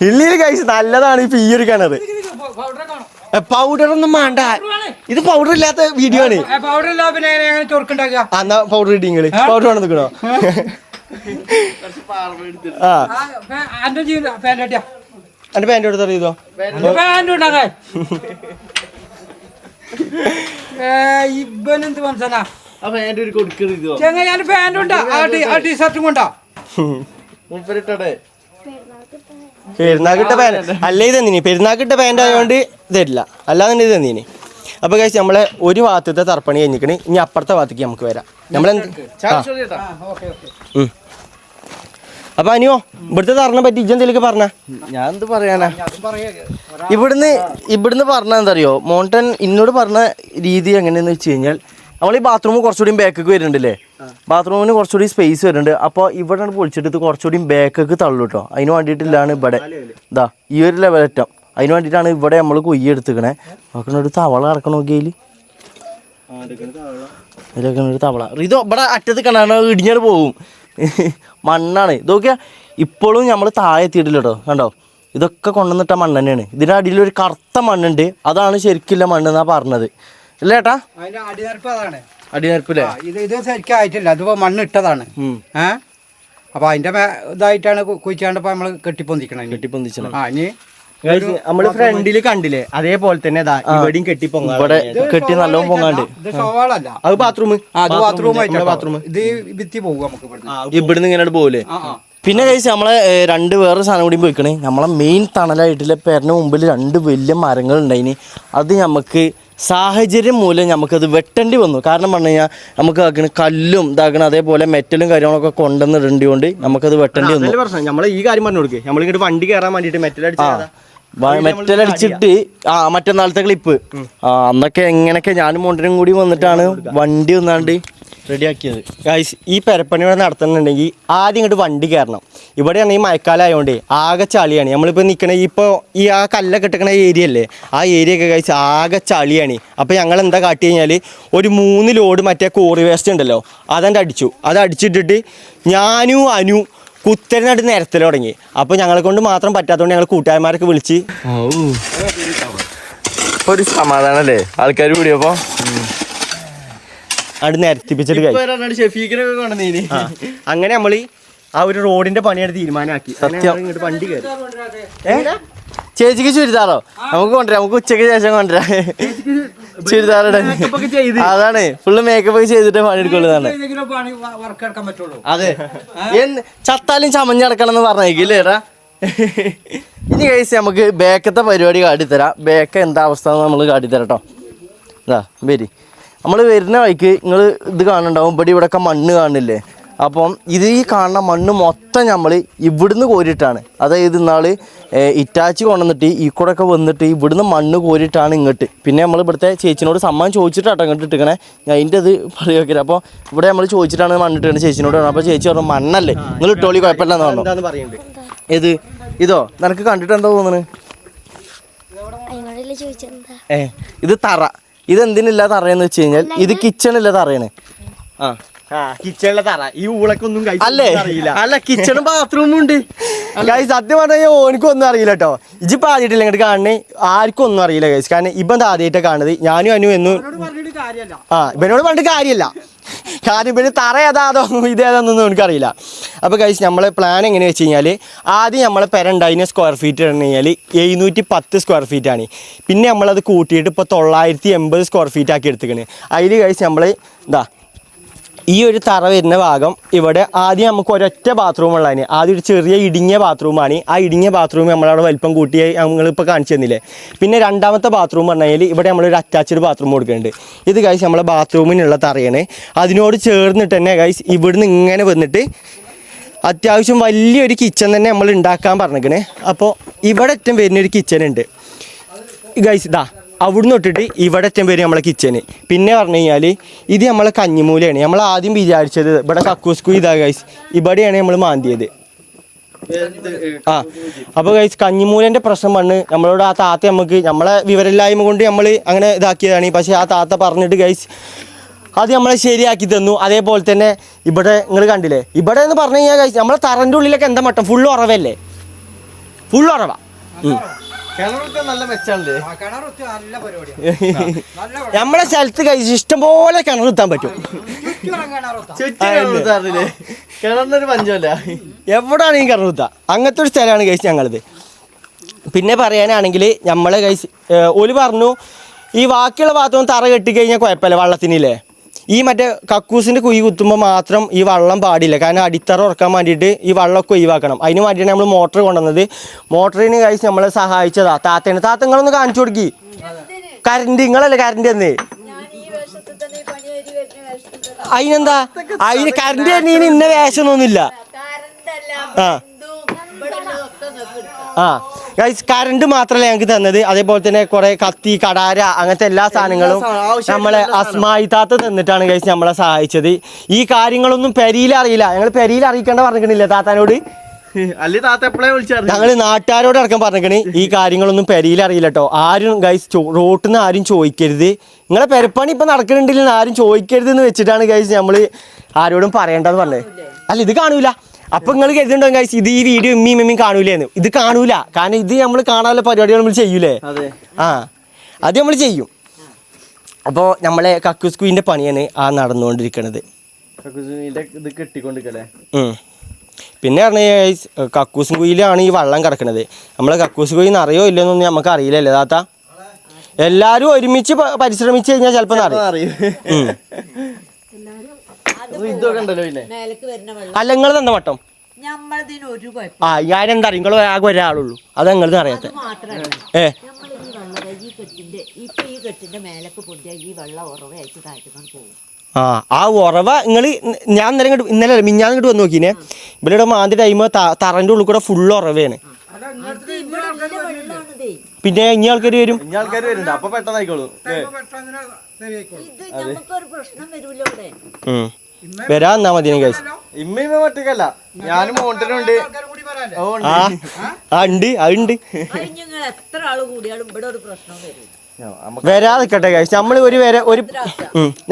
ഇള്ളിയിൽ കഴിച്ച് നല്ലതാണ് ഇപ്പം ഈ ഒരു കിണർ. പൗഡർ ഒന്നും വേണ്ട, ഇത് പൗഡർ ഇല്ലാത്ത വീഡിയോ ആണ്. എന്നാ പൗഡർ ഇട്ടിങ്ങള് പൗഡർ വേണം നിൽക്കണോ? എൻ്റെ പാൻറ് എടുത്തോ. ഇവനെന്ത് മനസ്സിലാ ആ പാന്റ് ഒരു കൊടുക്കരുതോ ചെങ്ങ ഞാൻ പാൻറ് ഉണ്ടാ ആ ടീഷർട്ടും കൊണ്ടാ മുപ്പരിട്ടേ പെരുന്നാക്കിട്ട പാന്റ് അല്ലേ തന്നീനി പെരുന്നാക്കിട്ട പാന്റ് ആയതുകൊണ്ട് തരില്ല അല്ലാതെ ഇത് തന്നീനി. അപ്പൊ കഴിച്ച് നമ്മളെ ഒരു ഭാഗത്തെ തർപ്പണി കഴിഞ്ഞിക്കണ്. ഇനി അപ്പുറത്തെ ഭാഗത്തേക്ക് നമുക്ക് വരാം. നമ്മളെന്ത് അപ്പൊ അനിയോ ഇവിടുത്തെ തറനെ പറ്റി ഇജ്ജെന്തേലൊക്കെ പറഞ്ഞ? ഞാൻ എന്ത് പറയാനാ, ഇവിടുന്ന് പറഞ്ഞ എന്താ അറിയോ, മോണ്ടൻ എന്നോട് പറഞ്ഞ രീതി എങ്ങനെയാന്ന് വെച്ച് കഴിഞ്ഞാൽ നമ്മൾ ഈ ബാത്റൂം കുറച്ചുകൂടി ബാക്കൊക്കെ വരുന്നുണ്ടല്ലേ, ബാത്റൂമിന് കുറച്ചുകൂടി സ്പേസ് വരുന്നുണ്ട്. അപ്പോൾ ഇവിടെ പൊളിച്ചിട്ട് കുറച്ചുകൂടി ബാക്കൊക്കെ തള്ളു കേട്ടോ. അതിന് വേണ്ടിയിട്ടില്ലാണ് ഇവിടെ ഇതാ ഈ ഒരു ലെവലറ്റം, അതിന് വേണ്ടിയിട്ടാണ് ഇവിടെ നമ്മൾ കൊയ്യ എടുത്തിക്കണേ. നോക്കണ ഒരു തവള കിടക്കണ നോക്കിയാൽ ഒരു തവള ഇത് ഇവിടെ അറ്റത്ത് കണ്ടാ ഇടിഞ്ഞാൽ പോകും. മണ്ണാണ് ഇതൊക്കെ. ഇപ്പോഴും നമ്മൾ താഴെ എത്തിയിട്ടില്ല കേട്ടോ. കണ്ടോ ഇതൊക്കെ കൊണ്ടുവന്നിട്ട മണ്ണ് തന്നെയാണ്. ഇതിൻ്റെ അടിയിൽ ഒരു കറുത്ത മണ്ണുണ്ട്, അതാണ് ശരിക്കില്ല മണ്ണ് എന്നാ പറഞ്ഞത് അല്ലേ ഏട്ടാ? അതിന്റെ അടിനിരപ്പ് അതാണ്. അടിനിരപ്പില്ലേ? ഇത് ശരിക്കും ആയിട്ടില്ല, അതിപ്പോ മണ്ണ് ഇട്ടതാണ്. അപ്പൊ അതിന്റെ ഇതായിട്ടാണ് കുഴിച്ചാണ്ട് ഇപ്പൊ നമ്മള് കെട്ടിപ്പൊന്തിക്കണം. ആ ഇനി നമ്മള് ഫ്രണ്ടില് കണ്ടില്ലേ അതേപോലെ തന്നെ ഇവിടെയും ഇവിടെ കെട്ടി നല്ലോണം പൊങ്ങാണ്ട്. ഇത് ഷോവാളല്ല, അത് ബാത്റൂം. ബാത്റൂം ഇത് ഭിത്തി പോകും നമുക്ക് ഇവിടുന്ന് ഇങ്ങനെ പോകൂലേ. പിന്നെ കഴിച്ച് നമ്മളെ വേറെ സാധനം കൂടി പോയിക്കണേ. നമ്മളെ മെയിൻ തണലായിട്ടുള്ള പേരിന് മുമ്പിൽ 2 വലിയ മരങ്ങൾ ഉണ്ടായിന്. അത് നമുക്ക് സാഹചര്യം മൂലം നമുക്കത് വെട്ടേണ്ടി വന്നു. കാരണം പറഞ്ഞു കഴിഞ്ഞാൽ നമുക്ക് ആക്കണ കല്ലും ഇതാക്കണം, അതേപോലെ മെറ്റലും കാര്യങ്ങളൊക്കെ കൊണ്ടുവന്നിടേണ്ടി നമുക്കത് വെട്ടേണ്ടി വന്നു. നമ്മളെ ഈ കാര്യം പറഞ്ഞു കൊടുക്കേ, നമ്മളിങ്ങോട്ട് വണ്ടി കയറാൻ വേണ്ടിട്ട് മെറ്റലടിച്ചിട്ട് മറ്റന്നാളത്തെ ക്ലിപ്പ് അന്നൊക്കെ എങ്ങനെയൊക്കെ ഞാനും മോണ്ടനും കൂടി വന്നിട്ടാണ് വണ്ടി ഒന്നാണ്ട് റെഡിയാക്കിയത്. ഗൈസ് ഈ പെരപ്പണി ഇവിടെ നടത്തുന്നുണ്ടെങ്കിൽ ആദ്യം ഇങ്ങോട്ട് വണ്ടി കയറണം. ഇവിടെയാണ് ഈ മഴക്കാലം ആയതുകൊണ്ട് ആകെ ചളിയാണ്. നമ്മളിപ്പോൾ നിൽക്കണ ഇപ്പോൾ ഈ ആ കല്ലൊക്കെ ഇട്ടിക്കണ ഏരിയ അല്ലേ, ആ ഏരിയ ഒക്കെ കഴിച്ച് ആകെ ചളിയാണ്. അപ്പോൾ ഞങ്ങൾ എന്താ കാട്ടി കഴിഞ്ഞാൽ ഒരു 3 ലോഡ് മറ്റേ കോറി വേസ്റ്റ് ഉണ്ടല്ലോ അതെൻ്റെ അടിച്ചു. അത് അടിച്ചിട്ടിട്ട് ഞാനും അനു കുത്തരിനായിട്ട് നിരത്തിൽ തുടങ്ങി. അപ്പോൾ ഞങ്ങളെ കൊണ്ട് മാത്രം പറ്റാത്തതുകൊണ്ട് ഞങ്ങൾ കൂട്ടുകാരന്മാരൊക്കെ വിളിച്ച് ഒരു സമാധാനമല്ലേ ആൾക്കാർ കൂടിയപ്പോൾ അവിടെ നിരത്തിപ്പിച്ചിട്ട് അങ്ങനെ നമ്മൾ ആ ഒരു റോഡിന്റെ പണിയുടെ തീരുമാനമാക്കി. സത്യം ഇങ്ങോട്ട് വണ്ടി കയറി. ചേച്ചിക്ക് ചുരിദാറോ നമുക്ക് കൊണ്ടുവരാം, നമുക്ക് ഉച്ചയ്ക്ക് ശേഷം കൊണ്ടുവരാം ചുരിദാറുടെ. അതാണ് ഫുള്ള് മേക്കപ്പ് ഒക്കെ ചെയ്തിട്ട് പണി എടുക്കുള്ളതാണ്. അതെ ചത്താലും ചമഞ്ഞടക്കണം എന്ന് പറഞ്ഞേക്കില്ലേ ഏട്ടാ. ഇനി കഴിച്ച് നമുക്ക് ബേക്കത്തെ പരിപാടി കാട്ടിത്തരാം. ബേക്ക എന്താ അവസ്ഥ നമ്മൾ കാട്ടിത്തരാം കേട്ടോ. ഇതാ വരി, നമ്മൾ വരുന്ന വഴിക്ക് നിങ്ങൾ ഇത് കാണുന്നുണ്ടാവും, ഇവിടെയൊക്കെ മണ്ണ് കാണില്ലേ. അപ്പം ഇത് ഈ കാണുന്ന മണ്ണ് മൊത്തം നമ്മൾ ഇവിടുന്ന് കോരിയിട്ടാണ്. അതായത് ഇന്നാൾ ഇറ്റാച്ചി കൊണ്ടുവന്നിട്ട് ഈ കൂടെ ഒക്കെ വന്നിട്ട് ഇവിടുന്ന് മണ്ണ് കോരിയിട്ടാണ് ഇങ്ങോട്ട്. പിന്നെ നമ്മൾ ഇവിടുത്തെ ചേച്ചിനോട് സമ്മാനം ചോദിച്ചിട്ടാട്ടോ ഇങ്ങോട്ട് ഇട്ടിക്കണേ. ഞാൻ അതിൻ്റെ ഇത് പറയുക. അപ്പോൾ ഇവിടെ നമ്മൾ ചോദിച്ചിട്ടാണ് മണ്ണിട്ടാണ് ചേച്ചിനോട്. അപ്പോൾ ചേച്ചി പറഞ്ഞു മണ്ണല്ലേ നിങ്ങൾ ഇട്ടോളി കുഴപ്പമില്ലെന്ന് പറഞ്ഞു. എന്താണെന്ന് പറയുന്നത് ഏത് ഇതോ നിനക്ക് കണ്ടിട്ട് എന്താ തോന്നുന്നത്? ഇത് തറ. ഇതെന്തിനില്ല തറയെന്ന് വെച്ച് കഴിഞ്ഞാൽ ഇത് കിച്ചണില്ല തറയാണ്. കിച്ചണിലെ തറ ഈ ഊളക്കൊന്നും അല്ലേ അറിയില്ല. അല്ല കിച്ചണും ബാത്റൂമും ഉണ്ട്. സത്യം പറഞ്ഞു കഴിഞ്ഞാൽ ഓനിക്കും ഒന്നും അറിയില്ല കേട്ടോ. ഇജിപ്പോൾ ആദ്യമായിട്ടില്ല ഇങ്ങോട്ട് കാണണേ, ആർക്കും ഒന്നും അറിയില്ല ഗൈസ്. കാരണം ഇപ്പം ആദ്യമായിട്ടാണ് കാണുന്നത്. ഞാനും അനു എന്നും ഇവനോട് പറഞ്ഞിട്ട് കാര്യമല്ല. കാരണം ഇവന് തറ ഏതാതോ ഇതേതാന്നൊന്നും എനിക്കറിയില്ല. അപ്പോൾ ഗൈസ് നമ്മളെ പ്ലാൻ എങ്ങനെയാ വെച്ച് കഴിഞ്ഞാൽ ആദ്യം നമ്മളെ പെരണ്ടായിന് സ്ക്വയർ ഫീറ്റ് പറഞ്ഞു കഴിഞ്ഞാൽ 710 സ്ക്വയർ ഫീറ്റാണ്. പിന്നെ നമ്മളത് കൂട്ടിയിട്ട് ഇപ്പോൾ 980 സ്ക്വയർ ഫീറ്റ് ആക്കി എടുത്തിക്കണ്. അതിൽ ഗൈസ് നമ്മൾ ഇതാ ഈ ഒരു തറ വരുന്ന ഭാഗം ഇവിടെ ആദ്യം നമുക്ക് ഒരൊറ്റ ബാത്റൂം ഉള്ളതിന് ആദ്യം ഒരു ചെറിയ ഇടുങ്ങിയ ബാത്റൂമാണ്. ആ ഇടുങ്ങിയ ബാത്റൂം നമ്മളവിടെ വലിപ്പം കൂട്ടി നമ്മളിപ്പോൾ കാണിച്ചു തന്നില്ലേ. പിന്നെ രണ്ടാമത്തെ ബാത്റൂം പറഞ്ഞു കഴിഞ്ഞാൽ ഇവിടെ നമ്മളൊരു അറ്റാച്ച്ഡ് ബാത്റൂം കൊടുക്കുന്നുണ്ട്. ഇത് ഗൈസ് നമ്മളെ ബാത്റൂമിനുള്ള തറയാണ്. അതിനോട് ചേർന്നിട്ട് തന്നെ ഗൈസ് ഇവിടുന്ന് ഇങ്ങനെ വന്നിട്ട് അത്യാവശ്യം വലിയൊരു കിച്ചൺ തന്നെ നമ്മൾ ഉണ്ടാക്കാൻ പറഞ്ഞിരിക്കണേ. അപ്പോൾ ഇവിടെ ഏറ്റവും വരുന്നൊരു കിച്ചൺ ഉണ്ട് ഗൈസ്. ഇതാ അവിടുന്ന് തൊട്ടിട്ട് ഇവിടെ ഏറ്റവും പേര് നമ്മളെ കിച്ചന്. പിന്നെ പറഞ്ഞു കഴിഞ്ഞാൽ ഇത് നമ്മളെ കഞ്ഞിമൂലയാണ്. നമ്മൾ ആദ്യം വിചാരിച്ചത് ഇവിടെ കക്കൂസ്കു ഇതാ ഗൈസ്, ഇവിടെയാണ് നമ്മൾ മാന്തിയത്. അപ്പോൾ ഗൈസ് കഞ്ഞിമൂലൻ്റെ പ്രശ്നം വന്ന് നമ്മളോട് ആ താത്ത നമുക്ക് നമ്മളെ വിവരമില്ലായ്മ കൊണ്ട് നമ്മൾ അങ്ങനെ ഇതാക്കിയതാണ്. പക്ഷേ ആ താത്ത പറഞ്ഞിട്ട് ഗൈസ് അത് നമ്മളെ ശരിയാക്കി തന്നു. അതേപോലെ തന്നെ ഇവിടെ നിങ്ങൾ കണ്ടില്ലേ, ഇവിടെ എന്ന് പറഞ്ഞു കഴിഞ്ഞാൽ ഗൈസ് നമ്മളെ തറൻ്റെ ഉള്ളിലൊക്കെ എന്താ മട്ടം ഫുള്ള് ഉറവല്ലേ, ഫുള്ള് ഉറവാ. നല്ല മെച്ചാണല്ലേ നമ്മളെ സ്ഥലത്ത് കഴിച്ച് ഇഷ്ടംപോലെ കിണർ കുത്താൻ പറ്റും. കിണറിനൊരു പഞ്ചമല്ല, എവിടെയാണെങ്കിൽ കിണർ കുത്താം. അങ്ങനത്തെ ഒരു സ്ഥലമാണ് കഴിച്ച് ഞങ്ങളത്. പിന്നെ പറയാനാണെങ്കിൽ നമ്മളെ കഴിച്ച് ഓല് പറഞ്ഞു ഈ ബാക്കിയുള്ള ഭാഗത്തൊന്നും തറ കെട്ടിക്കഴിഞ്ഞാൽ കുഴപ്പമില്ല വെള്ളത്തിനില്ലേ. ഈ മറ്റേ കക്കൂസിൻ്റെ കുഴി കുത്തുമ്പോൾ മാത്രം ഈ വെള്ളം പാടില്ല. കാരണം അടിത്തറ ഉറക്കാൻ വേണ്ടിയിട്ട് ഈ വെള്ളമൊക്കെ ഒഴിവാക്കണം. അതിന് വേണ്ടിയാണ് നമ്മൾ മോട്ടർ കൊണ്ടുവന്നത്. മോട്ടറിന് കഴിച്ച് നമ്മളെ സഹായിച്ചതാ താത്തേനെ. താത്ത നിങ്ങളൊന്ന് കാണിച്ചു കൊടുക്കി. കറണ്ട് നിങ്ങളല്ലേ കറണ്ട് എന്ന്. അതിനെന്താ അതിന് കറണ്ട് തന്നെ ഇന്ന വേഷമൊന്നുമില്ല. ഗൈസ് കറണ്ട് മാത്രമല്ല ഞങ്ങൾക്ക് തന്നത്, അതേപോലെ തന്നെ കുറെ കത്തി കടാര അങ്ങനത്തെ എല്ലാ സാധനങ്ങളും നമ്മളെ അസ്മായിത്താത്ത തന്നിട്ടാണ് ഗൈസ് നമ്മളെ സഹായിച്ചത്. ഈ കാര്യങ്ങളൊന്നും പെരിയിൽ അറിയില്ല. ഞങ്ങൾ പെരിയിൽ അറിയിക്കേണ്ട പറഞ്ഞിട്ടില്ല താത്താനോട്. അല്ലെ താത്ത എപ്പോഴേ വിളിച്ചാൽ ഞങ്ങൾ നാട്ടുകാരോട് അടക്കം പറഞ്ഞിക്കണേ ഈ കാര്യങ്ങളൊന്നും പെരിയിൽ അറിയില്ല കേട്ടോ. ആരും ഗൈസ് റോട്ടിൽ നിന്ന് ആരും ചോദിക്കരുത്. നിങ്ങളെ പെരപ്പണി ഇപ്പം നടക്കുന്നുണ്ടെങ്കിൽ ആരും ചോദിക്കരുത് എന്ന് വെച്ചിട്ടാണ് ഗൈസ് നമ്മൾ ആരോടും പറയേണ്ടതെന്ന് പറഞ്ഞത്. അല്ല ഇത് കാണൂല. അപ്പൊ നിങ്ങൾ കരുതുണ്ടോ ഗൈസ് ഇത് ഈ വീഡിയോ ഇമ്മയും കാണൂലേന്ന്? ഇത് കാണൂല. കാരണം ഇത് നമ്മൾ കാണാനുള്ള പരിപാടികൾ നമ്മൾ ചെയ്യൂലേ. അത് നമ്മൾ ചെയ്യും. അപ്പോൾ നമ്മളെ കക്കൂസ് കുയിൻ്റെ പണിയാണ് നടന്നുകൊണ്ടിരിക്കുന്നത്. ഇത് കെട്ടിക്കൊണ്ടിരിക്കല്ലേ. പിന്നെ പറഞ്ഞ ഗൈസ് കക്കൂസ് കുയിലാണ് ഈ വെള്ളം കിടക്കുന്നത്. നമ്മളെ കക്കൂസ് കുയി നിറയോ ഇല്ലെന്നൊന്നും നമുക്ക് അറിയില്ലല്ലേ താത്ത? എല്ലാവരും ഒരുമിച്ച് പരിശ്രമിച്ചു കഴിഞ്ഞാൽ ചിലപ്പോൾ അറിയും. അല്ല നിങ്ങൾ തന്നെ മട്ടം ഞാനെന്താ അറിയും. നിങ്ങൾ ആകെ ഒരാളുള്ളൂ. അത് നിങ്ങളത് അറിയാത്ത ആ ഉറവ നിങ്ങൾ ഞാൻ ഇന്നലെ മിഞ്ഞാന്ന് ഇങ്ങോട്ട് വന്ന് നോക്കിനെ. ഇവിടെ ആദ്യ ടൈം തറന്റെ ഉള്ളിൽ കൂടെ ഫുള്ള് ഉറവയാണ്. പിന്നെ ഇനി ആൾക്കാർ വരും. അപ്പൊ പെട്ടെന്നായിക്കോളൂ. വരാ എന്നാ മതി ഗൈസ്. ഇമ്മ ഒറ്റക്കല്ല, ഞാനും മോണ്ടനുണ്ട്. ഉണ്ട് അതുണ്ട്. വരാതിക്കട്ടെ ഗൈസ്.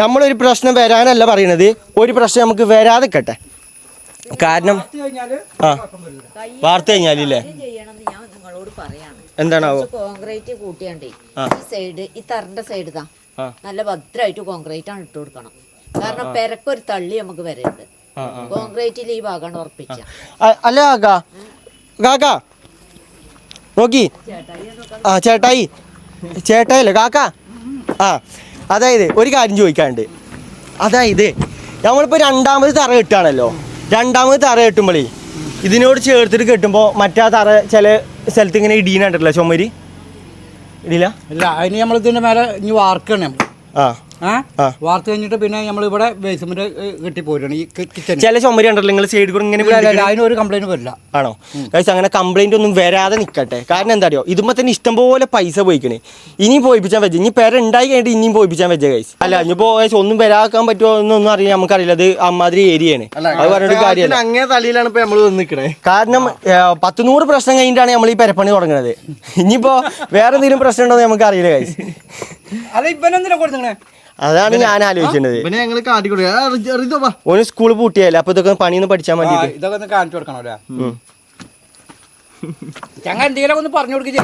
നമ്മളൊരു പ്രശ്നം വരാനല്ല പറയണത്, ഒരു പ്രശ്നം നമുക്ക് വരാതിക്കട്ടെ. കാരണം വാർത്ത കഴിഞ്ഞാലില്ലേ എന്താണാവോ കോൺക്രീറ്റ് കൂട്ടിയാണ്ടേ ഈ സൈഡ് ഈ തറിന്റെ സൈഡ് താ നല്ല ഭദ്രമായിട്ട് കോൺക്രീറ്റ് ആണ് ഇട്ട് കൊടുക്കണം. കാരണം പെരക്കൊരു തള്ളി നമുക്ക് വരരുത്. കോൺക്രീറ്റിൽ ഈ ഭാഗമാണ് ഉറപ്പിച്ച. അല്ല കാക്ക നോക്കി. ചേട്ടായില്ലേ കാക്ക. അതായത് ഒരു കാര്യം ചോദിക്കാണ്ട്. അതായത് നമ്മളിപ്പോൾ രണ്ടാമത് തറ കെട്ടുകയാണല്ലോ. രണ്ടാമത് തറ കെട്ടുമ്പോഴേ ഇതിനോട് ചേർത്തിട്ട് കെട്ടുമ്പോൾ മറ്റേ തറ ചില സ്ഥലത്ത് ഇങ്ങനെ ഇടീനുണ്ടല്ലോ ചുമരി ഇടിയില്ല. ഇല്ല, അതിന് നമ്മൾ ഇതിന്റെ മേലെ ഇനി വാർക്കാണ്. വാർത്ത കഴിഞ്ഞിട്ട് പിന്നെ നമ്മൾ ഇവിടെ ബേസ്മെന്റ് കെട്ടി പോരുകയാണ്. ഈ കിച്ചൺ ചില ചുമരി ഉണ്ടല്ലോ നിങ്ങൾ സൈഡിൽ കൂടെ ഇങ്ങനെ. അതിനൊരു കംപ്ലൈന്റ് വരില്ല. ആണോ ഗൈസ്? അങ്ങനെ കംപ്ലൈന്റ് ഒന്നും വരാതെ നിൽക്കട്ടെ. കാരണം എന്താ അറിയോ, ഇതുമ്പോ തന്നെ ഇഷ്ടംപോലെ പൈസ പോയിക്കണേ. ഇനിയും പോയിപ്പിച്ചാൻ വെച്ച. ഇനി പേര ഉണ്ടായി കഴിഞ്ഞിട്ട് ഇനിയും പോയിപ്പിച്ചാൻ വെച്ച ഗൈസ്. അല്ല ഇനിയിപ്പോ ഗൈസ് ഒന്നും വരാക്കാൻ പറ്റുമോ എന്നൊന്നും അറിയാം, നമുക്കറിയില്ല. അത് അമ്മാതിരി ഏരിയയാണ്. അത് പറഞ്ഞിട്ട് കാര്യമില്ല. അങ്ങനെ തലയിലാണ് ഇപ്പൊ നമ്മൾ നിൽക്കണേ. കാരണം 100 പ്രശ്നം കഴിഞ്ഞിട്ടാണ് നമ്മൾ ഈ പെരപ്പണി തുടങ്ങുന്നത്. ഇനിയിപ്പോ വേറെ എന്തെങ്കിലും പ്രശ്നം ഉണ്ടോ എന്ന് നമുക്ക് അറിയില്ല ഗൈസ്. അതാണ് ഞാൻ ആലോചിക്കുന്നത്. ഓന് സ്കൂൾ പൂട്ടിയല്ലേ, അപ്പൊ ഇതൊക്കെ പണിയൊന്നും പഠിച്ചാൽ മതി. ഇതൊക്കെ കാണിച്ചു കൊടുക്കണോ? ചങ്ങ എന്തെങ്കിലും ഒന്ന് പറഞ്ഞു കൊടുക്കുക.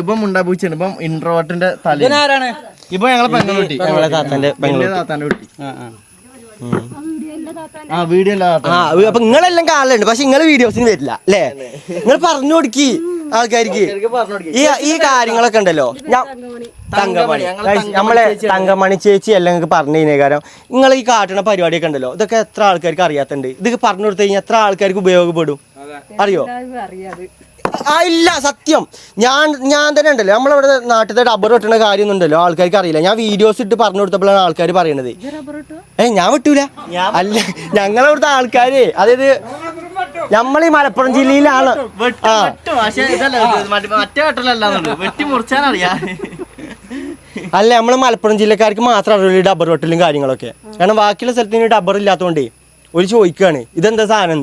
ഇപ്പം ഉണ്ടാപൂച്ചാണ്. ഇപ്പം ഇൻട്രോവേർട്ടിന്റെ തല ആരാണ്? ഇപ്പൊ ഞങ്ങളെ പെങ്ങളുട്ടി, ഞങ്ങളെ താത്താന്റെ താത്താന്റെ കുട്ടി. വീഡിയോ അപ്പൊ നിങ്ങളെല്ലാം കാണലുണ്ട്, പക്ഷെ നിങ്ങൾ വീഡിയോസിന് വരില്ല അല്ലേ? നിങ്ങൾ പറഞ്ഞു കൊടുക്കി ആൾക്കാർക്ക് ഈ കാര്യങ്ങളൊക്കെ ഉണ്ടല്ലോ. തങ്കമണി നമ്മളെ തങ്കമണി ചേച്ചി എല്ലാം നിങ്ങൾക്ക് പറഞ്ഞു കഴിഞ്ഞാൽ. കാരണം നിങ്ങൾ ഈ കാട്ടുന്ന പരിപാടിയൊക്കെ ഉണ്ടല്ലോ, ഇതൊക്കെ എത്ര ആൾക്കാർക്ക് അറിയാത്തുണ്ട്. ഇതൊക്കെ പറഞ്ഞു കൊടുത്തു കഴിഞ്ഞാൽ എത്ര ആൾക്കാർക്ക് ഉപയോഗപ്പെടും അറിയോ? ഇല്ല, സത്യം. ഞാൻ തന്നെ ഉണ്ടല്ലോ, നമ്മളിവിടെ നാട്ടിലത്തെ റബ്ബർ വെട്ടുന്ന കാര്യമൊന്നും ഉണ്ടല്ലോ ആൾക്കാർക്ക് അറിയില്ല. ഞാൻ വീഡിയോസ് ഇട്ട് പറഞ്ഞു കൊടുത്തപ്പോഴാണ് ആൾക്കാർ പറയണത്. ഞാൻ വെട്ടൂല. അല്ല ഞങ്ങളവിടുത്തെ ആൾക്കാര്, അതായത് നമ്മൾ ഈ മലപ്പുറം ജില്ലയിലാണ്. അല്ല നമ്മള് മലപ്പുറം ജില്ലക്കാർക്ക് മാത്രം അറിയില്ല ഡബ്ബർ വെട്ടലും കാര്യങ്ങളൊക്കെ. കാരണം ബാക്കിയുള്ള സ്ഥലത്തിന് ഡബ്ബർ ഇല്ലാത്തതുകൊണ്ടേ ഒരു ചോദിക്കുകയാണ് ഇതെന്താ സാധനം.